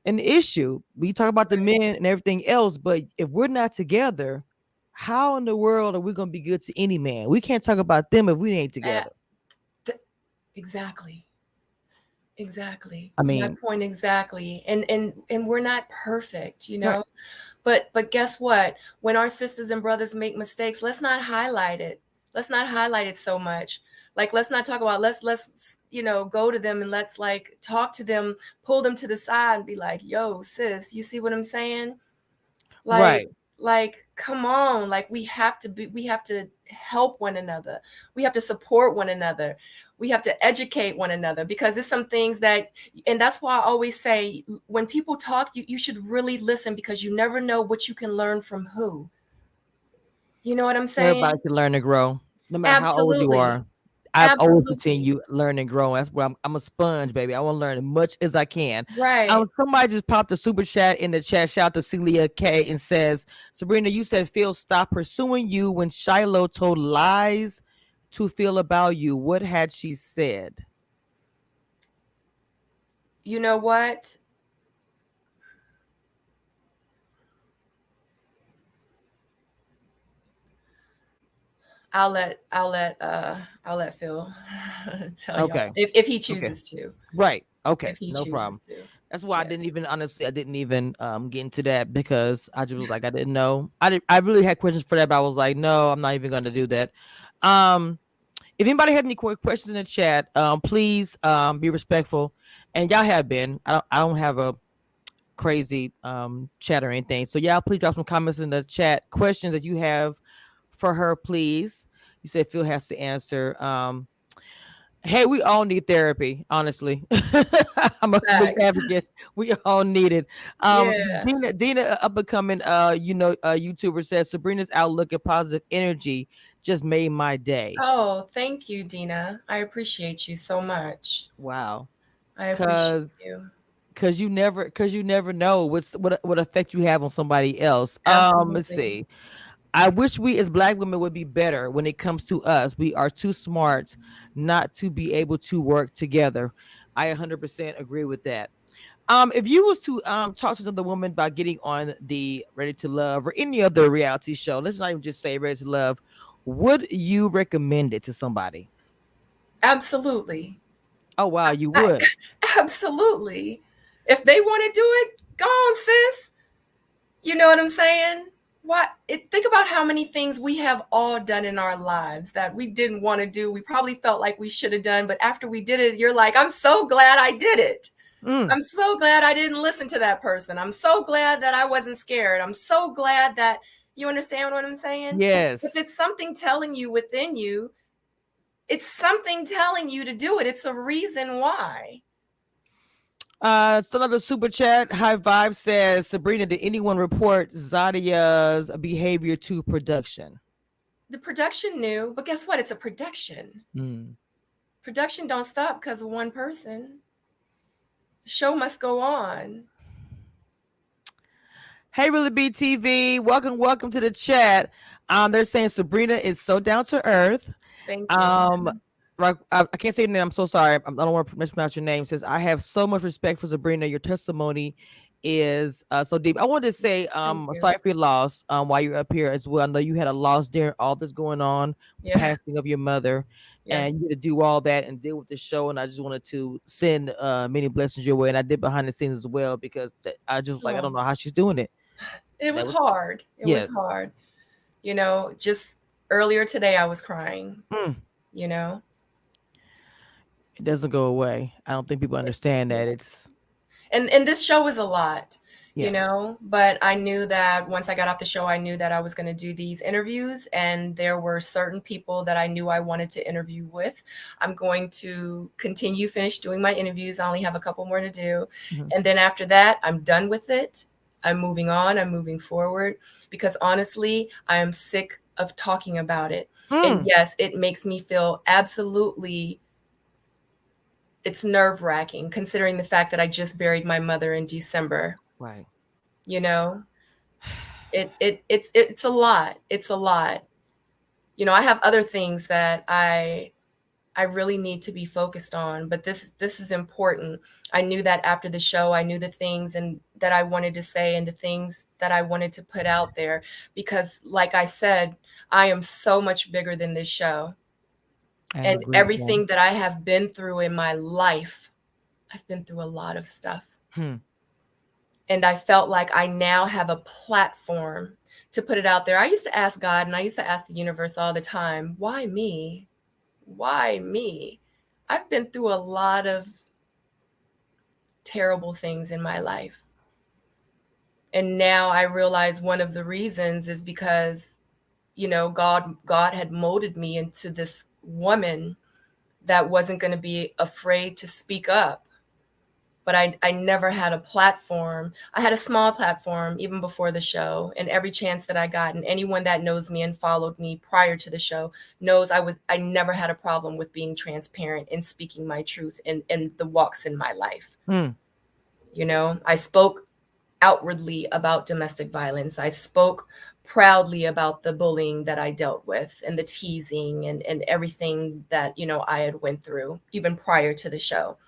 an issue. We talk about the Right. men and everything else, but if we're not together, how in the world are we gonna be good to any man? We can't talk about them if we ain't Uh, together. exactly. Exactly. I My mean, point exactly. And we're not perfect, right, But guess what? When our sisters and brothers make mistakes, let's not highlight it. Let's not highlight it so much. Like let's not talk about let's go to them and let's like talk to them, pull them to the side and be like, "Yo, sis, you see what I'm saying?" Like right. come on, like we have to help one another. We have to support one another. We have to educate one another because there's some things that and that's why I always say when people talk, you should really listen because you never know what you can learn from who. You know what I'm Everybody saying? can learn and grow, no matter how old you Absolutely. are. I've always Absolutely. continued learn and grow. That's what I'm a sponge, baby. I want to learn as much as I can. Right. Somebody just popped a super chat in the chat. Shout out to Celia K and says, Sabrina, you said Phil stopped pursuing you when Shiloh told lies to Phil about you. What had she said? You know what? I'll let Phil tell Okay. y'all if he Okay. chooses to. Right. Okay. If he No chooses problem. to. That's why I Yeah. didn't even honestly I didn't even get into that because I just was like I didn't know. I really had questions for that, but I was like, no, I'm not even gonna do that. Um if anybody had any quick questions in the chat, please be respectful. And y'all have been. I don't have a crazy chat or anything. So y'all please drop some comments in the chat. Questions that you have for her, please. You said Phil has to answer. Hey, we all need therapy, honestly. I'm a big Facts. advocate. We all need it. Yeah. Dina, up and coming, YouTuber says Sabrina's outlook and positive energy just made my day. Oh, thank you, Dina. I appreciate you so much. Wow. I appreciate Cause you. cause you never know what effect you have on somebody else. Let's Absolutely. see. I wish we as Black women would be better when it comes to us. We are too smart not to be able to work together. I 100% agree with that. If you was to talk to another woman about getting on the Ready to Love or any other reality show, let's not even just say Ready to Love, would you recommend it to somebody? Absolutely. Oh wow, you I, would. absolutely. If they want to do it, go on, sis. You know what I'm saying? Think about how many things we have all done in our lives that we didn't want to do. We probably felt like we should have done, but after we did it, you're like, I'm so glad I did it. Mm, I'm so glad I didn't listen to that person. I'm so glad that I wasn't scared. I'm so glad that you understand what I'm saying? If yes. it's something telling you within you, it's something telling you to do it. It's a reason why. Still another super chat. High Vibe says, Sabrina, did anyone report Zadia's behavior to production? The production knew, but guess what? It's a production. Mm. Production don't stop because of one person. The show must go on. Hey, Really BTV, welcome to the chat. They're saying Sabrina is so down to earth. Thank you. Um, right, I can't say your name. I'm so sorry. I don't want to mispronounce your name. Says I have so much respect for Sabrina. Your testimony is so deep. I wanted to say Thank you. sorry for your loss. While you're up here as well, I know you had a loss during all this going on, Yeah. passing of your mother, Yes. and you had to do all that and deal with the show. And I just wanted to send many blessings your way, and I did behind the scenes as well because I just like I don't Oh, know how she's doing it. it That was was hard. It was yes. hard. Just earlier today I was crying, Mm, you know. it doesn't go away. I don't think people understand that it's And this show was a lot, yeah. but I knew that once I got off the show, I knew that I was going to do these interviews, and there were certain people that I knew I wanted to interview with. I'm going to finish doing my interviews. I only have a couple more to do. Mhm. And then after that, I'm done with it. I'm moving on, I'm moving forward because honestly, I am sick of talking about it. And Mm, yes, it makes me feel absolutely, it's nerve wracking considering the fact that I just buried my mother in December. right. You know, it's a lot. It's a lot. I have other things that I really need to be focused on, but this is important. I knew that after the show, I knew the things and that I wanted to say and the things that I wanted to put out there because like I said, I am so much bigger than this show. I And agree with that. everything that I have been through in my life, I've been through a lot of stuff. Hmm. And I felt like I now have a platform to put it out there. I used to ask God and I used to ask the universe all the time, why me? Why me? I've been through a lot of terrible things in my life. And now I realize one of the reasons is because, God had molded me into this woman that wasn't going to be afraid to speak up. But I never had a platform. I had a small platform even before the show, and every chance that I got, and anyone that knows me and followed me prior to the show knows I never had a problem with being transparent and speaking my truth and the walks in my life. Hmm. I spoke outwardly about domestic violence. I spoke proudly about the bullying that I dealt with and the teasing and everything that, I had went through even prior to the show.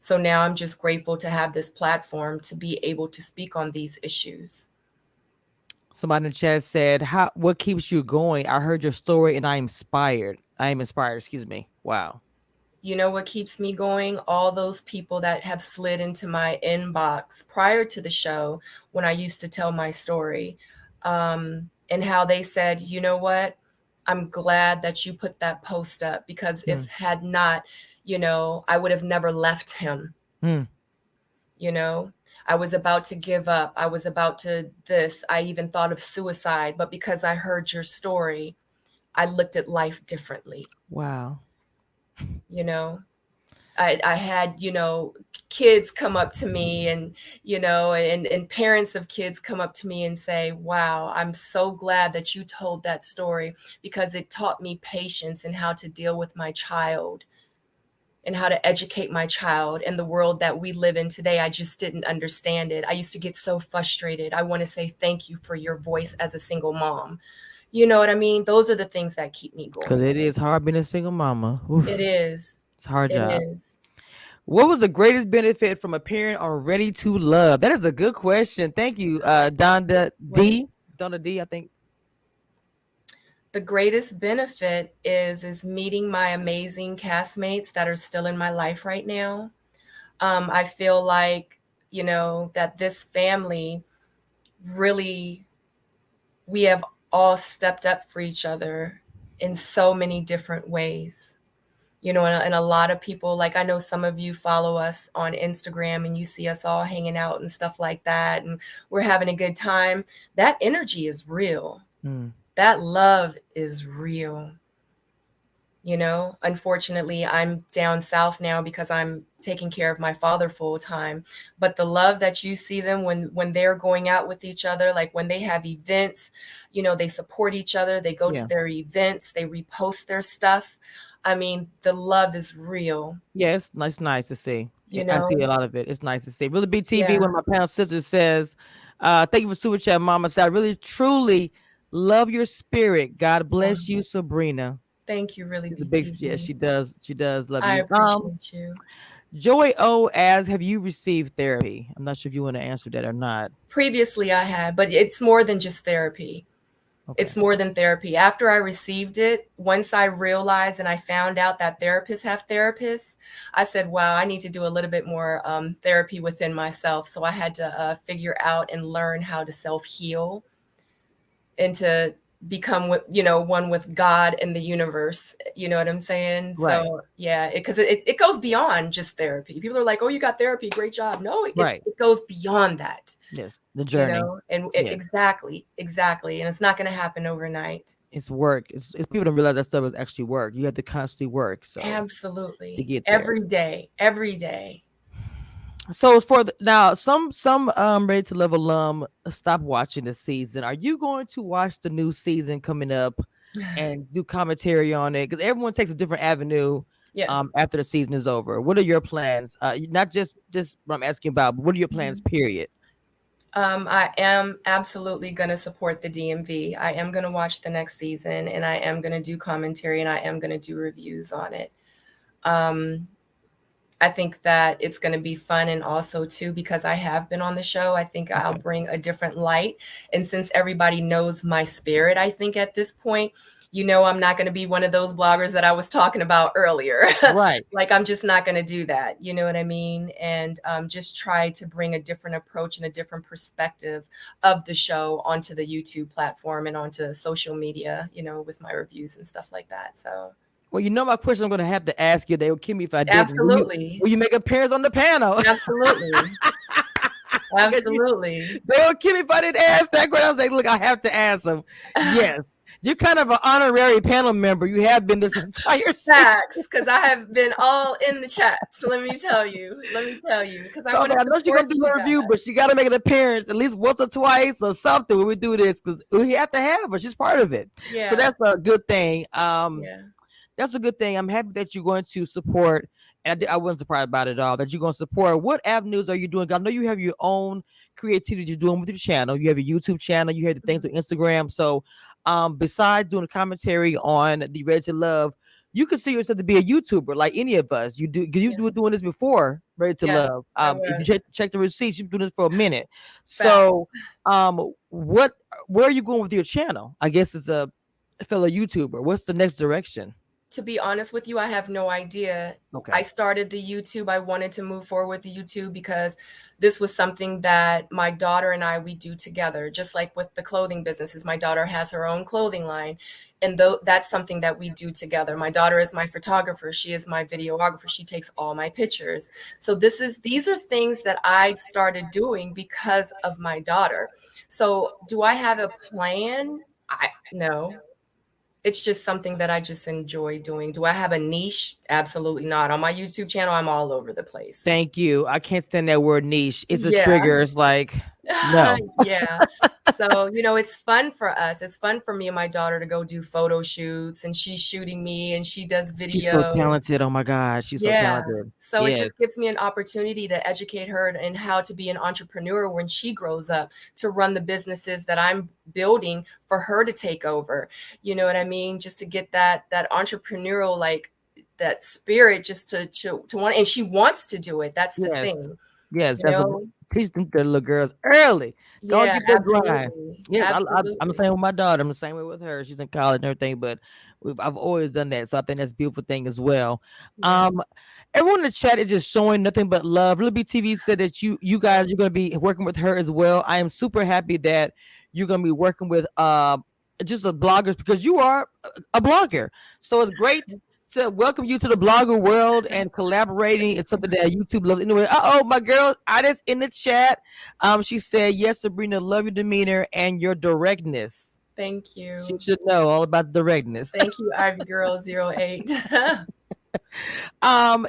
So now I'm just grateful to have this platform to be able to speak on these issues. Somebody in the chat said, "How? What keeps you going? I heard your story and I am inspired. I am inspired. Excuse me. Wow. You know what keeps me going? All those people that have slid into my inbox prior to the show when I used to tell my story, and how they said, you know what? I'm glad that you put that post up because Hmm. if had not, I would have never left him. Hmm. You know, I was about to give up. I was about to this. I even thought of suicide. But because I heard your story, I looked at life differently. Wow. You know, I had, kids come up to me and, and parents of kids come up to me and say, wow, I'm so glad that you told that story because it taught me patience and how to deal with my child and how to educate my child in the world that we live in today. I just didn't understand it. I used to get so frustrated. I want to say thank you for your voice as a single mom. You know what I mean? Those are the things that keep me Because going. it is hard being a single mama. It Oof. is. It's a hard It job. is. What was the greatest benefit from appearing on Ready to Love? That is a good question. Thank you, Donda Wait. D. Donda D. I think. The greatest benefit is meeting my amazing castmates that are still in my life right now. I feel like, that this family really, we have all stepped up for each other in so many different ways. And a lot of people, like I know some of you follow us on Instagram and you see us all hanging out and stuff like that, and we're having a good time. That energy is real. Hmm. That love is real. You know, unfortunately, I'm down south now because I'm taking care of my father full time. But the love that you see them when they're going out with each other, like when they have events, you know, they support each other, they go to Yeah. their events, they repost their stuff. I mean, the love is real, Yeah, it's nice to see. you I see know? a lot of it. It's nice to see. Really Big TV, Yeah. one of my panel sisters says, thank you for super chat, Mama. Said, I really truly love your spirit. God bless Um, you, Sabrina. thank you, really, She's a big, yeah, BTV. she does love I you. appreciate you. Joy O as have you received therapy? I'm not sure if you want to answer that or not. Previously, I had, but it's more than just therapy. Okay. It's more than therapy. After I received it, once I realized and I found out that therapists have therapists, I said, wow, I need to do a little bit more therapy within myself. So I had to figure out and learn how to self heal and to become with, you know, one with God and the universe. You know what I'm saying? Right. So yeah, because it goes beyond just therapy. People are like, oh, you got therapy, great job. No, Right. it goes beyond that, Yes. The you journey. know, and Yes. exactly. And it's not going to happen overnight. It's work. It's people don't realize that stuff is actually work. You have to constantly work. So to Absolutely. get there. Every day, every day. So for now, some Ready to Love alum stop watching the season. Are you going to watch the new season coming up and do commentary on it? Because everyone takes a different avenue Yes. after the season is over. What are your plans? Not just what I'm asking about, but what are your plans? Mhm. Period. I am absolutely going to support the DMV. I am going to watch the next season and I am going to do commentary and I am going to do reviews on it. Um, I think that it's going to be fun and also too because I have been on the show, I think I'll Okay. bring a different light. And since everybody knows my spirit, I think at this point, you know, I'm not going to be one of those bloggers that I was talking about earlier. Right. Like I'm just not going to do that. You know what I mean? And just try to bring a different approach and a different perspective of the show onto the YouTube platform and onto social media, you know, with my reviews and stuff like that. So Well, you know my question. I'm going to have to ask you. They will kill me if I didn't. absolutely. Will you make appearance on the panel? Absolutely. Because Absolutely. they will kill me if I didn't ask that question. I was like, look, I have to ask them. Yes. You're kind of an honorary panel member. You have been this entire season. Facts, because I have been all in the chats. Let me tell you. Let me tell you, because I So I was want like, to I know she's support gonna do you a review, guys. but she gotta make an appearance at least once or twice or something when we do this because we have to have her. She's part of it. So Yeah. that's a good thing. Yeah. That's a good thing. I'm happy that you're going to support, and I wasn't surprised about it at all, that you're going to support. What avenues are you doing? I know you have your own creativity you're doing with your channel. You have your YouTube channel, you have the things on Instagram. So besides doing a commentary on the Ready to Love, you consider yourself to be a YouTuber like any of us. You Yeah. were doing this before Ready to Yes, Love. I If you was. check the receipts, you've been doing this for a minute. Facts. So what where are you going with your channel? I guess as a fellow YouTuber, what's the next direction? To be honest with you, I have no idea. Okay. I started the YouTube. I wanted to move forward with the YouTube because this was something that my daughter and we do together, just like with the clothing businesses. My daughter has her own clothing line, and that's something that we do together. My daughter is my photographer. She is my videographer. She takes all my pictures. So these are things that I started doing because of my daughter. So do I have a plan? No. It's just something that I just enjoy doing. Do I have a niche? Absolutely not. On my YouTube channel, I'm all over the place. Thank you. I can't stand that word niche. It's a Yeah. trigger. It's like, no. Yeah. So, you know, it's fun for us. It's fun for me and my daughter to go do photo shoots, and she's shooting me and she does She's so video. talented. Oh my God. She's so Yeah. talented. So it Yes. just gives me an opportunity to educate her in how to be an entrepreneur when she grows up, to run the businesses that I'm building for her to take over. You know what I mean? Just to get that entrepreneurial, like that spirit, just to want, and she wants to do it. That's the Yes. thing, Yes. you That's what know? teach them the little girls early. Go and Yeah, get that grind. absolutely. Yes, I'm the Absolutely. same with my daughter. I'm the same way with her. She's in college and everything, but I've always done that. So I think that's a beautiful thing as well. Yeah. Um, everyone in the chat is just showing nothing but love. Really TV said that you guys you're gonna be working with her as well. I am super happy that you're gonna be working with just the bloggers because you are a blogger. So it's great to welcome you to the blogger world, and collaborating is something that YouTube loves. Anyway, my girl Iris in the chat. She said, yes, Sabrina, love your demeanor and your directness. Thank you. She should know all about the directness. Thank you, Ivy Girl 08.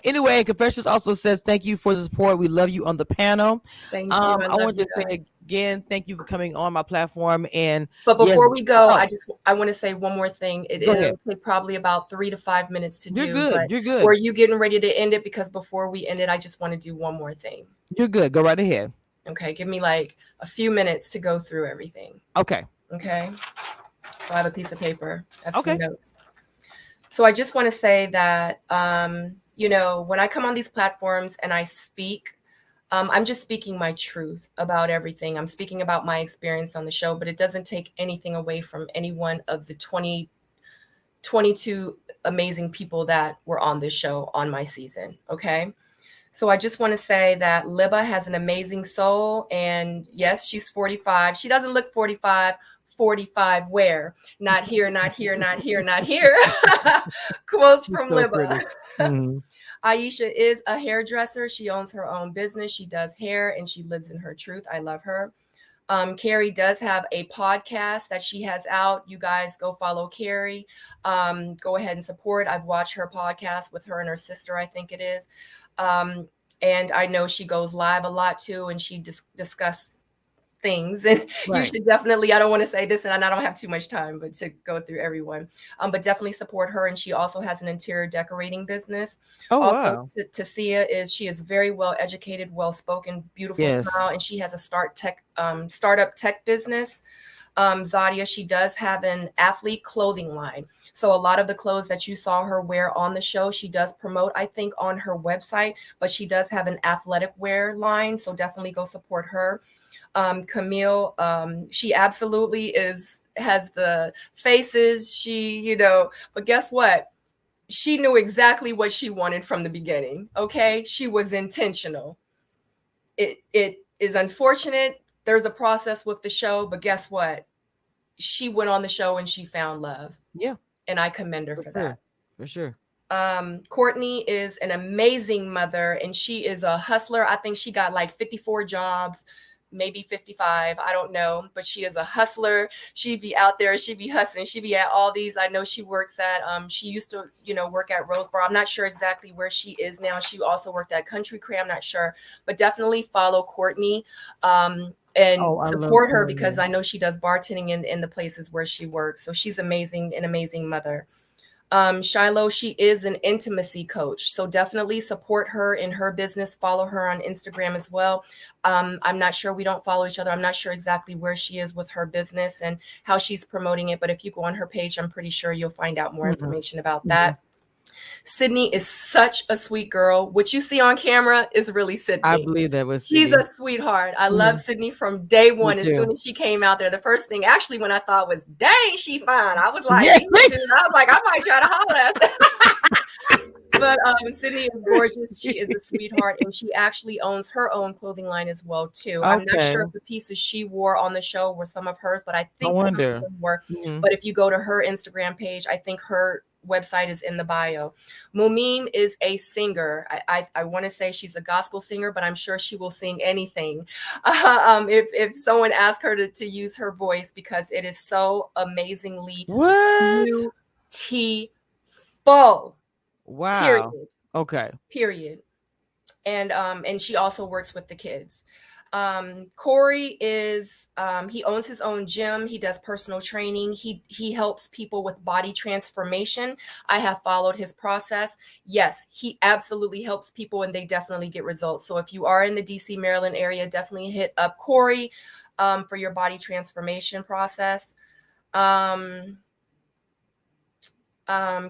Anyway, Confessions also says thank you for the support. We love you on the panel. Thank you. I I love want you to say guys. again, thank you for coming on my platform. And But yes, before we go, oh, I want to say one more thing. go ahead. It'll take probably about 3 to 5 minutes to You're do, good. but You're good. were you getting ready to end it? Because before we end it, I just want to do one more thing. You're good. Go right ahead. Okay, give me like a few minutes to go through everything. Okay. Okay. So I have a piece of paper. I have Okay. some notes. So I just want to say that, when I come on these platforms and I speak, I'm just speaking my truth about everything. I'm speaking about my experience on the show, but it doesn't take anything away from any one of the 22 amazing people that were on this show on my season. Okay. So I just want to say that Libba has an amazing soul. And yes, she's 45. She doesn't look 45. 45 where? Not here, not here, not here, not here. Quotes She's from so Libba. pretty. Mhm. Aisha is a hairdresser. She owns her own business. She does hair and she lives in her truth. I love her. Carrie does have a podcast that she has out. You guys go follow Carrie. Go ahead and support. I've watched her podcast with her and her sister, I think it is. And I know she goes live a lot too, and she discuss things. And you Right. should definitely, I don't want to say this and I don't have too much time, but to go through everyone. But definitely support her. And she also has an interior decorating business. Oh, Also, wow. Tasia she is very well educated, well spoken, beautiful Yes. smile, and she has a startup tech business. Zadia, she does have an athlete clothing line. So a lot of the clothes that you saw her wear on the show, she does promote, I think, on her website, but she does have an athletic wear line. So definitely go support her. Camille, she absolutely has the faces, but guess what? She knew exactly what she wanted from the beginning. Okay. She was intentional. It is unfortunate. There's a process with the show, but guess what? She went on the show and she found love. Yeah. And I commend her for that. For sure. Courtney is an amazing mother and she is a hustler. I think she got like 54 jobs, maybe 55. I don't know, but she is a hustler. She'd be out there. She'd be hustling. She'd be at all these. I know she works at, she used to, work at Roseboro. I'm not sure exactly where she is now. She also worked at Country Cray. I'm not sure, but definitely follow Courtney. And support her because I know she does bartending in the places where she works. So she's amazing, an amazing mother. Shiloh, she is an intimacy coach. So definitely support her in her business. Follow her on Instagram as well. I'm not sure, we don't follow each other. I'm not sure exactly where she is with her business and how she's promoting it. But if you go on her page, I'm pretty sure you'll find out more information about that. Sydney is such a sweet girl. What you see on camera is really Sydney. I believe that was She's Sydney. a sweetheart. I love Sydney from day one. Me As too. soon as she came out there, the first thing actually when I thought was, dang, she fine. I was like, Yeah. I might try to holler at her. But Sydney is gorgeous. She is a sweetheart, and she actually owns her own clothing line as well too. I'm not sure if the pieces she wore on the show were some of hers, but I think some of them were. But if you go to her Instagram page, I think her website is in the bio. Mumim is a singer. I want to say she's a gospel singer, but I'm sure she will sing anything. If someone asks her to use her voice, because it is so amazingly beautiful. Wow. Period. Okay. Period. And she also works with the kids. Corey is he owns his own gym. He does personal training. He helps people with body transformation. I have followed his process. Yes, he absolutely helps people and they definitely get results. So if you are in the DC, Maryland area, definitely hit up Corey for your body transformation process.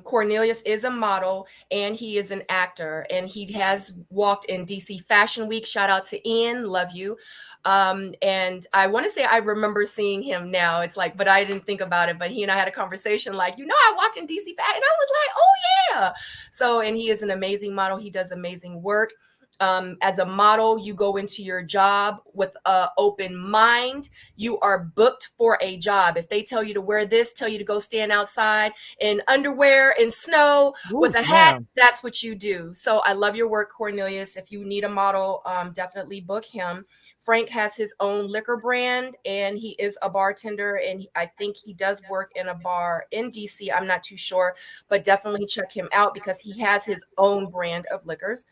Cornelius is a model and he is an actor and he has walked in DC Fashion Week. Shout out to Ian, love you. And I want to say I remember seeing him now. It's like, but I didn't think about it. But he and I had a conversation like, I walked in DC Fashion and I was like, oh yeah. So, and he is an amazing model. He does amazing work. As a model, you go into your job with an open mind. You are booked for a job. If they tell you to wear this, tell you to go stand outside in underwear in snow with Ooh, a hat, ma'am. that's what you do. So I love your work, Cornelius. If you need a model, definitely book him. Frank has his own liquor brand, and he is a bartender, and I think he does work in a bar in DC. I'm not too sure, but definitely check him out because he has his own brand of liquors.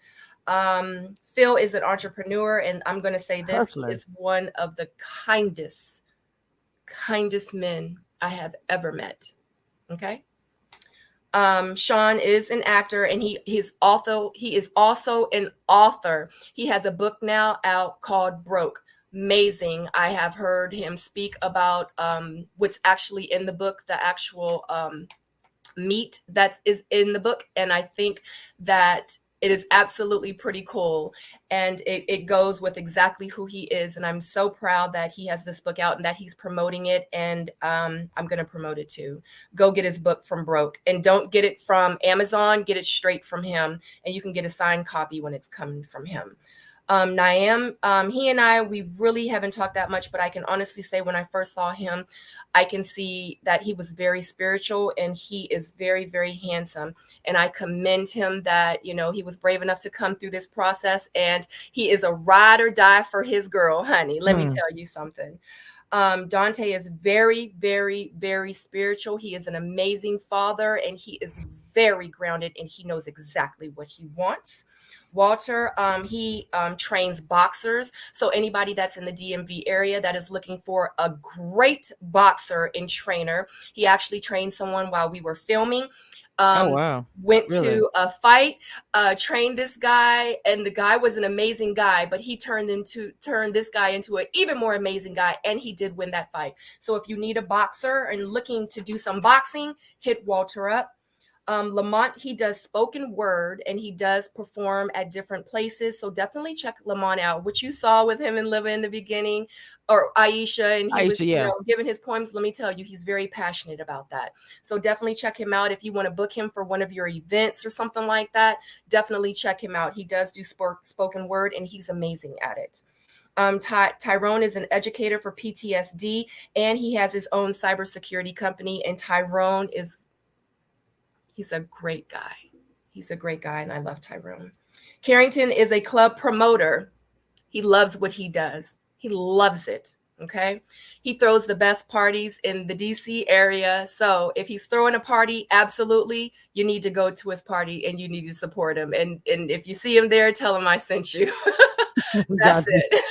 Phil is an entrepreneur, and I'm going to say this, he Hustler. is one of the kindest men I have ever met. Okay. Sean is an actor, and he is also an author. He has a book now out called Broke. Amazing. I have heard him speak about what's actually in the book, the actual meat that is in the book, and I think that it is absolutely pretty cool, and it goes with exactly who he is, and I'm so proud that he has this book out and that he's promoting it, and I'm going to promote it too. Go get his book from Broke, and don't get it from Amazon, get it straight from him, and you can get a signed copy when it's coming from him. Naam, he and we really haven't talked that much, but I can honestly say when I first saw him, I can see that he was very spiritual, and he is very, very handsome. And I commend him that, he was brave enough to come through this process, and he is a ride or die for his girl, honey. Let me Hmm. tell you something. Dante is very, very, very spiritual. He is an amazing father, and he is very grounded, and he knows exactly what he wants. Walter, he trains boxers. So anybody that's in the DMV area that is looking for a great boxer and trainer, he actually trained someone while we were filming. Oh Um, wow. went Really? to a fight, trained this guy, and the guy was an amazing guy, but he turned this guy into an even more amazing guy, and he did win that fight. So if you need a boxer and looking to do some boxing, hit Walter up. Lamont, he does spoken word, and he does perform at different places. So definitely check Lamont out. What you saw with him and Liva in the beginning, or Aisha, and he was, Aisha, yeah. giving his poems. Let me tell you, he's very passionate about that. So definitely check him out. If you want to book him for one of your events or something like that, definitely check him out. He does do spoken word, and he's amazing at it. Tyrone is an educator for PTSD, and he has his own cybersecurity company. And Tyrone he's a great guy. He's a great guy, and I love Tyrone. Carrington is a club promoter. He loves what he does. He loves it. Okay. He throws the best parties in the DC area. So if he's throwing a party, absolutely, you need to go to his party and you need to support him. And if you see him there, tell him I sent you. That's Gotcha. it.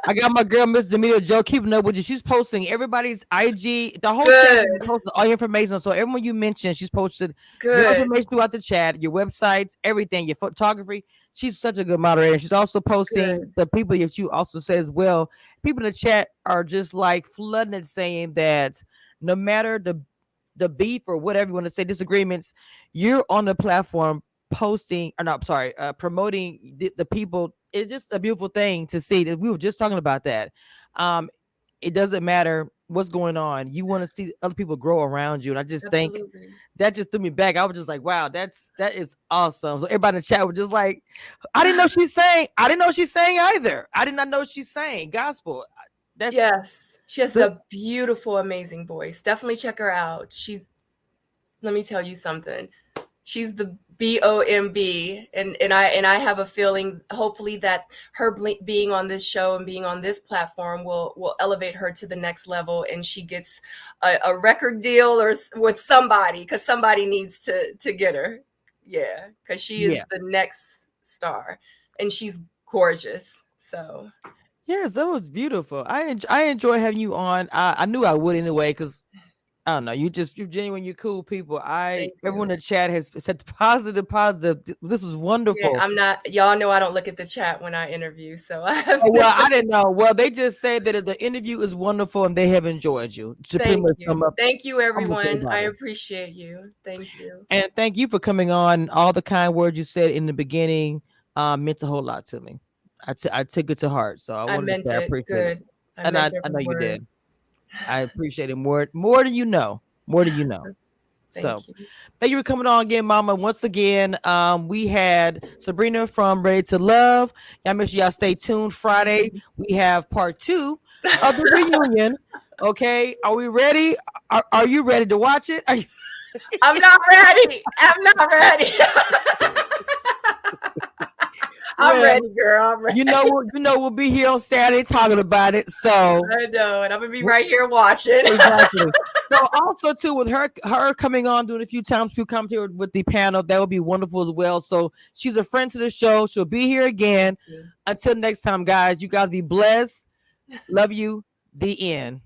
I got my girl, Miss Demeter Joe, keeping up with you. She's posting everybody's IG, the whole chat. Good. She's posting all your information. So everyone you mentioned, she's posted your Good. information throughout the chat, your websites, everything, your photography. She's such a good moderator. She's also posting Good. the people that you also said as well. People in the chat are just like flooding it, saying that no matter the beef or whatever you want to say, disagreements, you're on the platform posting, or not, sorry, promoting the people. It's just a beautiful thing to see. That we were just talking about that. Um, it doesn't matter what's going on. You want to see other people grow around you, and I just think Absolutely. that just threw me back. I was just like, wow, that is awesome. So everybody in the chat was just like, I didn't know she's saying. I didn't know she's saying either. I did not know she's saying gospel. That's Yes. She has good. a beautiful, amazing voice. Definitely check her out. Let me tell you something. She's the BOMB, and I have a feeling, hopefully, that her being on this show and being on this platform will elevate her to the next level, and she gets a record deal or with somebody, because somebody needs to get her. Yeah, because she Yeah. is the next star, and she's gorgeous. So Yes, that was beautiful. I enjoy having you on. I knew I would anyway, because I don't know. You're genuine. You're cool people. thank Everyone you. in the chat has said positive, positive. This was Yeah, wonderful. I'm not. Y'all know I don't look at the chat when I interview, so I have Oh, no. well, I didn't know. Well, they just said that the interview is wonderful and they have enjoyed you. To pretty Thank much sum you. up Thank you, almost everyone. I everybody. appreciate you. Thank you. And thank you for coming on. All the kind words you said in the beginning meant a whole lot to me. I took it to heart. So I I wanted to meant say I it. appreciate it. Good. I And meant I every know you word. did. I appreciate it more than you know. More than you know. So Thank you. thank you for coming on again, Mama. Once again, we had Sabrina from Ready to Love. Y'all make sure y'all stay tuned. Friday, we have part 2 of the reunion. Okay, are we ready? Are you ready to watch it? Are you- I'm not ready. I'm not ready. I'm Well, ready, girl. I'm ready. you know, we'll be here on Saturday talking about it. So I know, and I'm gonna be right here watching. exactly. So also too, with her coming on doing a few commentary with the panel, that would be wonderful as well. So she's a friend to the show. She'll be here again. Until next time, guys. You guys be blessed. Love you. The end.